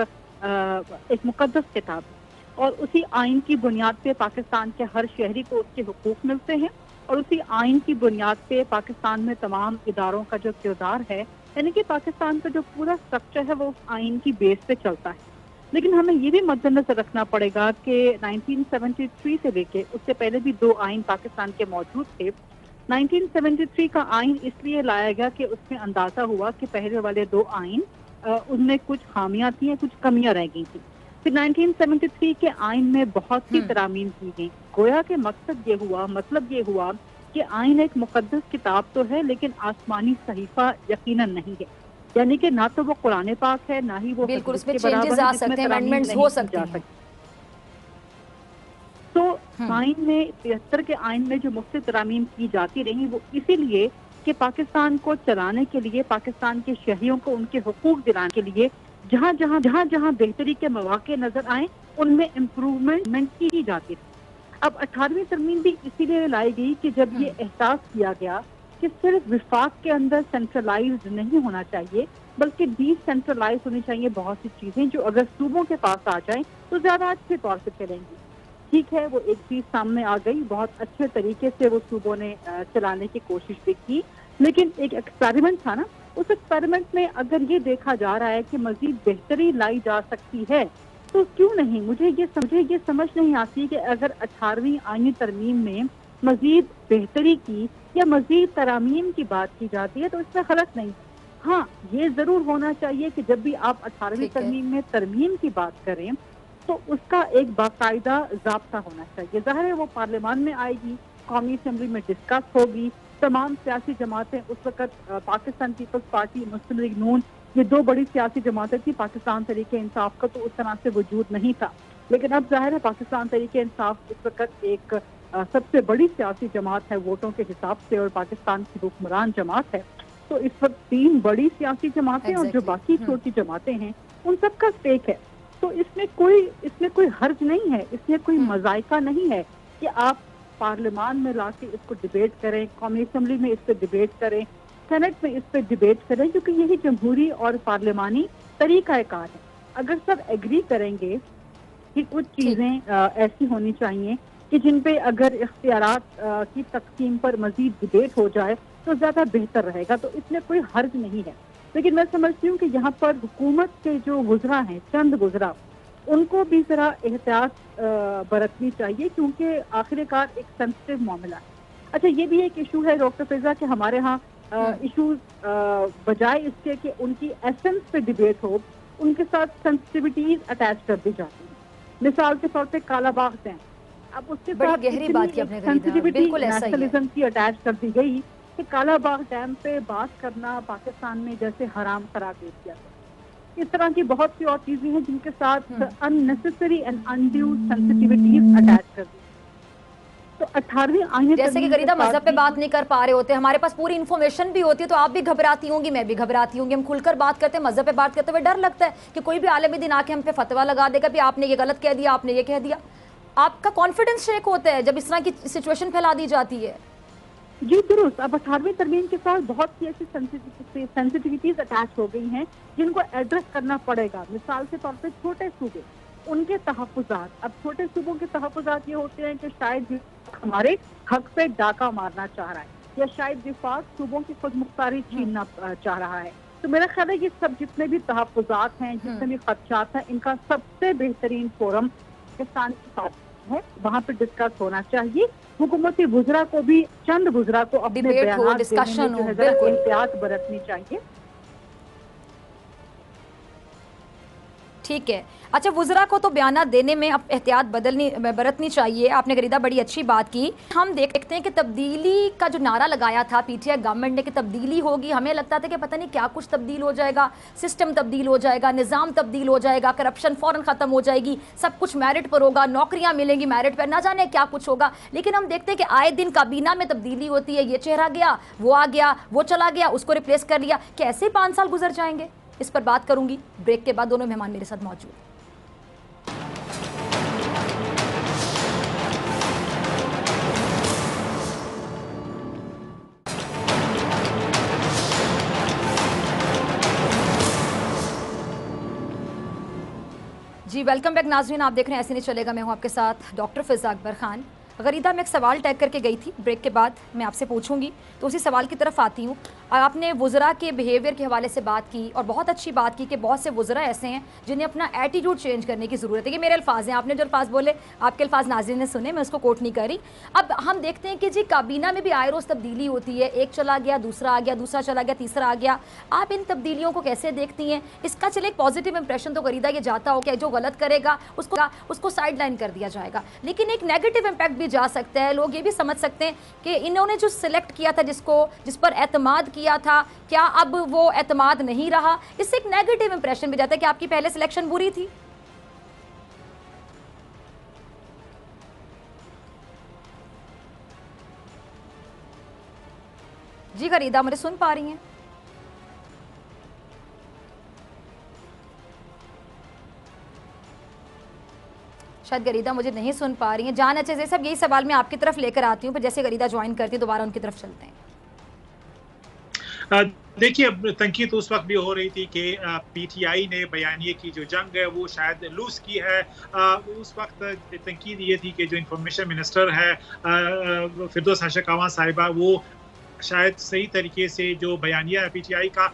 D: مقدس کتاب ہے اور اسی آئین کی بنیاد پہ پاکستان کے ہر شہری کو اس کے حقوق ملتے ہیں اور اسی آئین کی بنیاد پہ پاکستان میں تمام اداروں کا جو کردار ہے, یعنی کہ پاکستان کا جو پورا اسٹرکچر ہے وہ اس آئین کی بیس پہ چلتا ہے. لیکن ہمیں یہ بھی مد نظر رکھنا پڑے گا کہ 1973 سے لے کے اس سے پہلے بھی 2 آئین پاکستان کے موجود تھے. 1973 کا آئین اس لیے لایا گیا کہ اس میں اندازہ ہوا کہ پہلے والے 2 آئین ان میں کچھ خامیاں تھیں, کچھ کمیاں رہ گئی تھیں. پھر 1973 کے آئین میں بہت سی ترامیم کی گئیں. گویا کہ مقصد یہ ہوا, مطلب یہ ہوا کہ آئین ایک مقدس کتاب تو ہے لیکن آسمانی صحیفہ یقیناً نہیں ہے. یعنی کہ نہ تو وہ قرآن پاک ہے, نہ ہی وہ
A: بالکل اس میں چینجز آ سکتے ہیں, امینڈمنٹس ہو سکتے ہیں.
D: تو آئین میں 73 کے آئین میں جو مختلف ترامیم کی جاتی رہی وہ اسی لیے کہ پاکستان کو چلانے کے لیے, پاکستان کے شہریوں کو ان کے حقوق دلانے کے لیے جہاں جہاں بہتری کے مواقع نظر آئیں ان میں امپروومنٹ کی جاتی تھی. اب 18ویں ترمیم بھی اسی لیے لائی گئی کہ جب یہ احساس کیا گیا کہ صرف وفاق کے اندر سینٹرلائزڈ نہیں ہونا چاہیے بلکہ ڈی سینٹرلائز ہونی چاہیے بہت سی چیزیں جو اگر صوبوں کے پاس آ جائیں تو زیادہ اچھے طور سے چلیں گی. ٹھیک ہے وہ ایک چیز سامنے آ گئی, بہت اچھے طریقے سے وہ صوبوں نے چلانے کی کوشش بھی کی, لیکن ایک ایکسپیریمنٹ تھا نا. اس ایکسپیریمنٹ میں اگر یہ دیکھا جا رہا ہے کہ مزید بہتری لائی جا سکتی ہے تو کیوں نہیں. مجھے یہ سمجھ نہیں آتی کہ اگر 18ویں آئینی ترمیم میں مزید بہتری کی یا مزید ترامیم کی بات کی جاتی ہے تو اس میں غلط نہیں. ہاں یہ ضرور ہونا چاہیے کہ جب بھی آپ 18ویں ترمیم میں ترمیم کی بات کریں تو اس کا ایک باقاعدہ ضابطہ ہونا چاہیے. ظاہر ہے وہ پارلیمان میں آئے گی, قومی اسمبلی میں ڈسکس ہوگی, تمام سیاسی جماعتیں اس وقت پاکستان پیپلز پارٹی, مسلم لیگ نون, یہ دو بڑی سیاسی جماعتیں تھیں. پاکستان تحریک انصاف کا تو اس طرح سے وجود نہیں تھا, لیکن اب ظاہر ہے پاکستان تحریک انصاف اس وقت ایک سب سے بڑی سیاسی جماعت ہے ووٹوں کے حساب سے اور پاکستان کی حکمران جماعت ہے. تو اس وقت 3 بڑی سیاسی جماعتیں اور جو باقی چھوٹی جماعتیں ہیں ان سب کا اسٹیک ہے. تو اس میں کوئی حرج نہیں ہے, اس میں کوئی مذائقہ نہیں ہے کہ آپ پارلیمان میں لا کے اس کو ڈیبیٹ کریں, قومی اسمبلی میں اس پہ ڈیبیٹ کریں, سینٹ میں اس پہ ڈیبیٹ کریں, کیونکہ یہی جمہوری اور پارلیمانی طریقہ کار ہے. اگر سب ایگری کریں گے کہ کچھ چیزیں ایسی ہونی چاہیے کہ جن پہ اگر اختیارات کی تقسیم پر مزید ڈیبیٹ ہو جائے تو زیادہ بہتر رہے گا, تو اس میں کوئی حرج نہیں ہے. لیکن میں سمجھتی ہوں کہ یہاں پر حکومت کے جو وزراء ہیں, چند وزراء, ان کو بھی ذرا احتیاط برتنی چاہیے کیونکہ آخر کار ایک سینسٹیو معاملہ ہے. اچھا یہ بھی ایک ایشو ہے ڈاکٹر فضا کہ ہمارے ہاں ایشوز بجائے اس کے کہ ان کی ایسنس پہ ڈیبیٹ ہو, ان کے ساتھ سینسٹیوٹیز اٹیچ کر دی جاتی ہیں. مثال کے طور پہ کالا باغ ڈیم, اب اس کے ساتھ سینسٹیوٹی نیشنلزم کی اٹیچ کر دی گئی کہ کالا باغ ڈیم پہ بات کرنا پاکستان میں جیسے حرام قرار دے دیا گیا. اس طرح کی بہت سی اور چیزیں ہیں جن کے ساتھ unnecessary and undue sensitivities attach کر دی. تو 18ویں آئین
A: جیسے کہ غریدہ مذہب پہ بات نہیں کر پا رہے ہوتے, ہمارے پاس پوری انفارمیشن بھی ہوتی ہے تو آپ بھی گھبراتی ہوں گی, میں بھی گھبراتی ہوں گی. ہم کھل کر بات کرتے ہیں, مذہب پہ بات کرتے ہوئے ڈر لگتا ہے کہ کوئی بھی عالم دین آ کے ہم پہ فتویٰ لگا دے گا کہ آپ نے یہ غلط کہہ دیا, آپ نے یہ کہہ دیا. آپ کا کانفیڈنس شیک ہوتا ہے جب اس طرح کی سچویشن پھیلا دی جاتی ہے.
D: جی درست. اب 18ویں ترمیم کے ساتھ بہت سی ایسی سینسٹیوٹیز اٹیچ ہو گئی ہیں جن کو ایڈریس کرنا پڑے گا. مثال کے طور پہ چھوٹے صوبے, ان کے تحفظات. اب چھوٹے صوبوں کے تحفظات یہ ہوتے ہیں کہ شاید ہمارے حق پہ ڈاکہ مارنا چاہ رہا ہے یا شاید وفاق صوبوں کی خود مختاری چھیننا چاہ رہا ہے. تو میرا خیال ہے یہ سب جتنے بھی تحفظات ہیں, جتنے بھی خدشات ہیں, ان کا سب سے بہترین فورم پاکستان کے ساتھ ہے, وہاں پہ ڈسکس ہونا چاہیے. حکومتی وزراء کو بھی, چند وزراء کو اپنے بیانات دینے میں جو ہے ذرا احتیاط برتنی چاہیے.
A: ٹھیک ہے. اچھا وزراء کو تو بیانات دینے میں اب احتیاط برتنی چاہیے. آپ نے غریدہ بڑی اچھی بات کی. ہم دیکھتے ہیں کہ تبدیلی کا جو نعرہ لگایا تھا پی ٹی آئی گورنمنٹ نے کہ تبدیلی ہوگی, ہمیں لگتا تھا کہ پتہ نہیں کیا کچھ تبدیل ہو جائے گا, سسٹم تبدیل ہو جائے گا, نظام تبدیل ہو جائے گا, کرپشن فوراً ختم ہو جائے گی, سب کچھ میرٹ پر ہوگا, نوکریاں ملیں گی میرٹ پر, نہ جانے کیا کچھ ہوگا. لیکن ہم دیکھتے ہیں کہ آئے دن کابینہ میں تبدیلی ہوتی ہے, یہ چہرہ گیا, وہ آ گیا, وہ چلا گیا, اس کو ریپلیس کر لیا. کیسے 5 سال گزر جائیں گے, اس پر بات کروں گی. بریک کے بعد دونوں مہمان میرے ساتھ موجود ہیں. جی ویلکم بیک ناظرین, آپ دیکھ رہے ہیں ایسے نہیں چلے گا. میں ہوں آپ کے ساتھ ڈاکٹر فضا اکبر خان. غریدہ میں ایک سوال ٹیگ کر کے گئی تھی, بریک کے بعد میں آپ سے پوچھوں گی, تو اسی سوال کی طرف آتی ہوں. آپ نے وزراء کے بیہیویئر کے حوالے سے بات کی اور بہت اچھی بات کی کہ بہت سے وزراء ایسے ہیں جنہیں اپنا ایٹیٹیوڈ چینج کرنے کی ضرورت ہے. یہ میرے الفاظ ہیں, آپ نے جو الفاظ بولے آپ کے الفاظ ناظرین نے سنے, میں اس کو کوٹ نہیں کر رہی. اب ہم دیکھتے ہیں کہ جی کابینہ میں بھی آئے روز تبدیلی ہوتی ہے, ایک چلا گیا, دوسرا آ گیا, دوسرا چلا گیا, تیسرا آ گیا. آپ ان تبدیلیوں کو کیسے دیکھتی ہیں؟ اس کا چلے ایک پازیٹیو امپریشن تو غریدہ یہ جاتا ہو کہ جو غلط کرے گا اس کو سائڈ لائن کر دیا جائے گا, لیکن ایک نیگیٹو امپیکٹ بھی جا سکتا ہے. لوگ یہ بھی سمجھ سکتے ہیں کہ انہوں نے جو سلیکٹ کیا تھا, جس پر اعتماد کیا تھا, کیا اب وہ اعتماد نہیں رہا. اس سے ایک نیگیٹو امپریشن بھی جاتا ہے کہ آپ کی پہلے سلیکشن بری تھی. جی غریدہ مجھے سن پا رہی ہیں؟ شاید غریدہ مجھے نہیں سن پا رہی ہیں. جان اچھے صاحب یہی سوال میں آپ کی طرف لے کر آتی ہوں, پھر جیسے غریدہ جوائن کرتی ہیں دوبارہ ان کی طرف چلتے ہیں.
E: دیکھیے تنقید اس وقت بھی ہو رہی تھی کہ پی ٹی آئی نے بیانیے کی جو جنگ ہے وہ شاید لوز کی ہے. اس وقت تنقید یہ تھی کہ جو انفارمیشن منسٹر ہے فردوس ہاشم اعوان صاحبہ, وہ شاید صحیح طریقے سے جو بیانیہ ہے پی ٹی آئی کا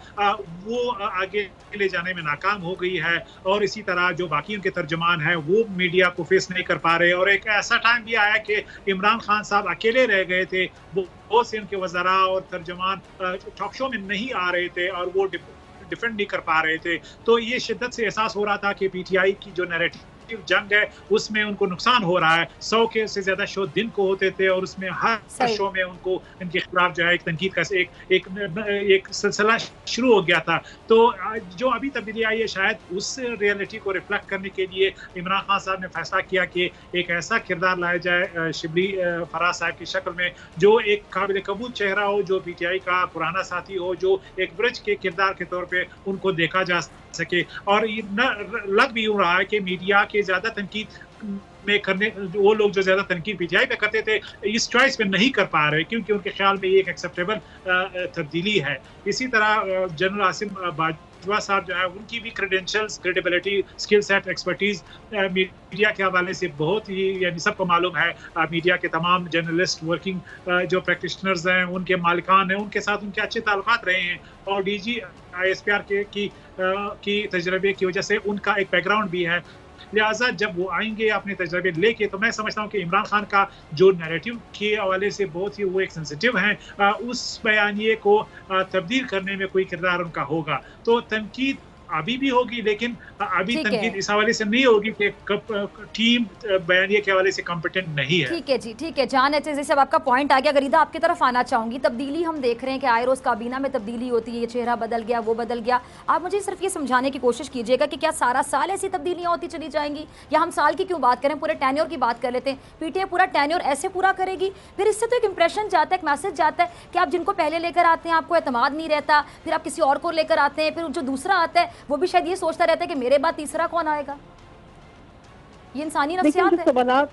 E: وہ آگے لے جانے میں ناکام ہو گئی ہے, اور اسی طرح جو باقی ان کے ترجمان ہیں وہ میڈیا کو فیس نہیں کر پا رہے. اور ایک ایسا ٹائم بھی آیا کہ عمران خان صاحب اکیلے رہ گئے تھے, بہت سے ان کے وزراء اور ترجمان ٹاک شو میں نہیں آ رہے تھے اور وہ ڈیفینڈ نہیں کر پا رہے تھے. تو یہ شدت سے احساس ہو رہا تھا کہ پی ٹی آئی کی جو نیریٹو جنگ ہے اس میں ان کو نقصان ہو رہا ہے. 100 کے سے زیادہ شو دن کو ہوتے تھے اور اس میں ہر شو میں ان کو ان کے خلاف جو ہے ایک تنقید کا ایک سلسلہ شروع ہو گیا تھا. تو جو ابھی تبدیلی آئی ہے شاید اس ریئلٹی کو ریفلیکٹ کرنے کے لیے عمران خان صاحب نے فیصلہ کیا کہ ایک ایسا کردار لایا جائے شبلی فراز صاحب کی شکل میں جو ایک قابل قبول چہرہ ہو, جو پی ٹی آئی کا پرانا ساتھی ہو, جو ایک برج کے کردار کے طور پہ ان کو دیکھا جا سکے. اور لگ بھی یوں رہا ہے کہ میڈیا کے زیادہ تنقید میں کرنے وہ لوگ جو زیادہ تنقید پی ٹی آئی پہ کرتے تھے اس چوائس پہ نہیں کر پا رہے کیونکہ ان کے خیال میں یہ ایک ایکسیپٹیبل تبدیلی ہے. اسی طرح جنرل عاصم باجوہ صاحب جو ہے ان کی بھی credentials, credibility, skill set, expertise media کے حوالے سے بہت ہی یعنی سب کو معلوم ہے. میڈیا کے تمام جرنلسٹ, ورکنگ جو پریکٹیشنرز ہیں, ان کے مالکان ہیں, ان کے ساتھ ان کے اچھے تعلقات رہے ہیں. اور D G I S P R کی تجربے کی وجہ سے ان کا ایک بیک گراؤنڈ بھی ہے. لہٰذا جب وہ آئیں گے اپنے تجربے لے کے, تو میں سمجھتا ہوں کہ عمران خان کا جو نیریٹو کے حوالے سے بہت ہی وہ ایک سینسیٹیو ہیں, اس بیانیے کو تبدیل کرنے میں کوئی کردار ان کا ہوگا. تو تنقید ابھی بھی ہوگی, لیکن ابھی تنقید اس حوالے سے نہیں ہوگی کہ ٹیم بیانیے کے حوالے سے کمپیٹنٹ نہیں ہے.
A: ٹھیک ہے جی, ٹھیک ہے. جان ایچ ایس صاحب آپ کا پوائنٹ آ گیا. غریدہ آپ کی طرف آنا چاہوں گی. تبدیلی ہم دیکھ رہے ہیں کہ آئے روز کابینہ میں تبدیلی ہوتی ہے, یہ چہرہ بدل گیا, وہ بدل گیا. آپ مجھے صرف یہ سمجھانے کی کوشش کیجیے گا کہ کیا سارا سال ایسی تبدیلیاں ہوتی چلی جائیں گی, یا ہم سال کی کیوں بات کریں, پورے ٹینیور کی بات کر لیتے ہیں. پی ٹی آئی پورا ٹینیور ایسے پورا کرے گی, پھر اس سے تو ایک امپریشن جاتا ہے, ایک میسج جاتا ہے کہ آپ جن کو پہلے لے کر آتے ہیں آپ کو اعتماد نہیں رہتا, پھر آپ کسی اور کو لے کر آتے ہیں, پھر جو دوسرا آتا ہے وہ بھی شاید یہ سوچتا رہتا ہے کہ میرے بعد تیسرا کون آئے گا. یہ انسانی نفسیات ہے.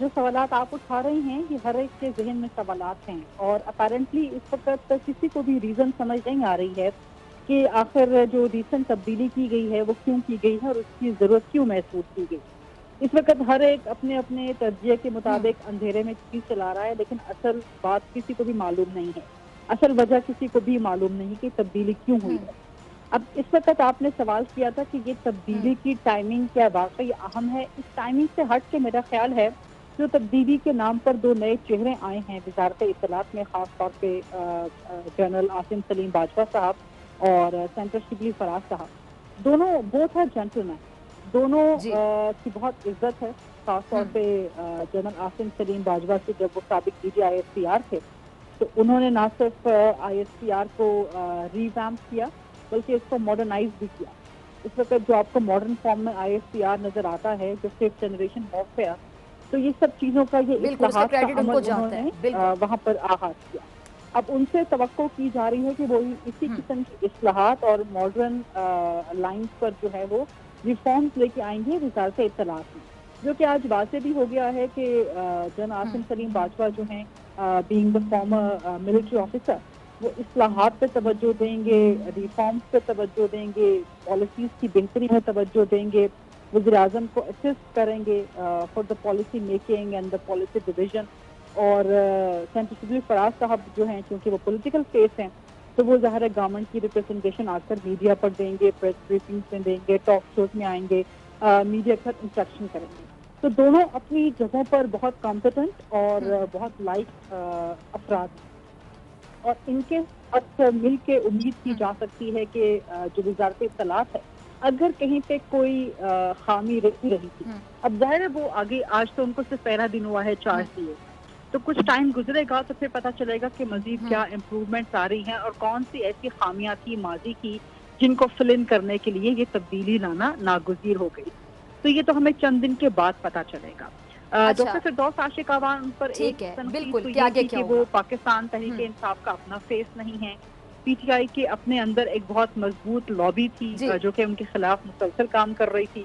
D: جو سوالات آپ اٹھا رہے ہیں یہ ہر ایک کے ذہن میں سوالات ہیں, اور اپیرنٹلی اس وقت کسی کو بھی ریزن سمجھ نہیں آ رہی ہے کہ آخر جو ریسنٹ تبدیلی کی گئی ہے وہ کیوں کی گئی ہے اور اس کی ضرورت کیوں محسوس کی گئی. اس وقت ہر ایک اپنے اپنے تجزیے کے مطابق اندھیرے میں چیز چلا رہا ہے, لیکن اصل بات کسی کو بھی معلوم نہیں ہے, اصل وجہ کسی کو بھی معلوم نہیں کہ تبدیلی کیوں ہوئی ہے. اب اس وقت آپ نے سوال کیا تھا کہ یہ تبدیلی کی ٹائمنگ کیا واقعی اہم ہے. اس ٹائمنگ سے ہٹ کے میرا خیال ہے جو تبدیلی کے نام پر 2 نئے چہرے آئے ہیں وزارت اطلاعات میں, خاص طور پہ جنرل عاصم سلیم باجوہ صاحب اور سینٹر شبلی فراز صاحب, دونوں بوتھ ہے جینٹلمین, دونوں کی بہت عزت ہے. خاص طور پہ جنرل عاصم سلیم باجوہ سے جب وہ سابق D G I S P R تھے تو انہوں نے نہ صرف آئی ایس پی آر کو ریویمپ کیا بلکہ اس کو ماڈرنائز بھی کیا. اس وقت جو آپ کو ماڈرن فارم میں آئی ایس پی آر نظر آتا ہے جو 5th جنریشن وارفیئر, تو یہ سب چیزوں کا یہ اصلاحات کا عمل انہوں نے وہاں پر آغاز کیا. اب ان سے توقع کی جا رہی ہے کہ وہ اسی قسم کی اصلاحات اور ماڈرن لائنز پر جو ہے وہ ریفارمز لے کے آئیں گے وزارت اطلاعات میں, جو کہ آج واضح بھی ہو گیا ہے کہ جنرل عاصم سلیم باجوہ جو ہیں being the former military officer, وہ اصلاحات پہ توجہ دیں گے, ریفارمز پہ توجہ دیں گے, پالیسیز کی بہتری میں توجہ دیں گے, وزیر اعظم کو اسسٹ کریں گے for the policy making and the policy division. اور سینٹر شبلی فراز صاحب جو ہیں چونکہ وہ پولیٹیکل فیس ہیں تو وہ ظاہر ہے گورنمنٹ کی ریپرزنٹیشن آ کر میڈیا پر دیں گے, پریس بریفنگز میں دیں گے, ٹاک شوز میں آئیں گے, میڈیا پر انسٹرکشن کریں گے. تو دونوں اپنی جگہوں پر بہت کمپیٹنٹ اور بہت لائق افراد ہیں, اور ان کے ساتھ مل کے امید کی جا سکتی ہے کہ جو وزارت اطلاعات ہے اگر کہیں پہ کوئی خامی رہی تھی, اب ظاہر ہے وہ آگے, آج تو ان کو صرف پہلا دن ہوا ہے چارج دیے, تو کچھ ٹائم گزرے گا تو پھر پتہ چلے گا کہ مزید کیا امپروومنٹس آ رہی ہیں اور کون سی ایسی خامیاں تھی ماضی کی جن کو فل ان کرنے کے لیے یہ تبدیلی لانا ناگزیر ہو گئی. تو یہ تو ہمیں چند دن کے بعد پتہ چلے گا. ڈاکٹر فردوس عاشق اعوان پر ایک تنقید تو یہ تھی کہ وہ پاکستان تحریک انصاف کا اپنا فیس نہیں ہے. پی ٹی آئی کے اپنے اندر ایک بہت مضبوط لابی تھی جو کہ ان کے خلاف مسلسل کام کر رہی تھی.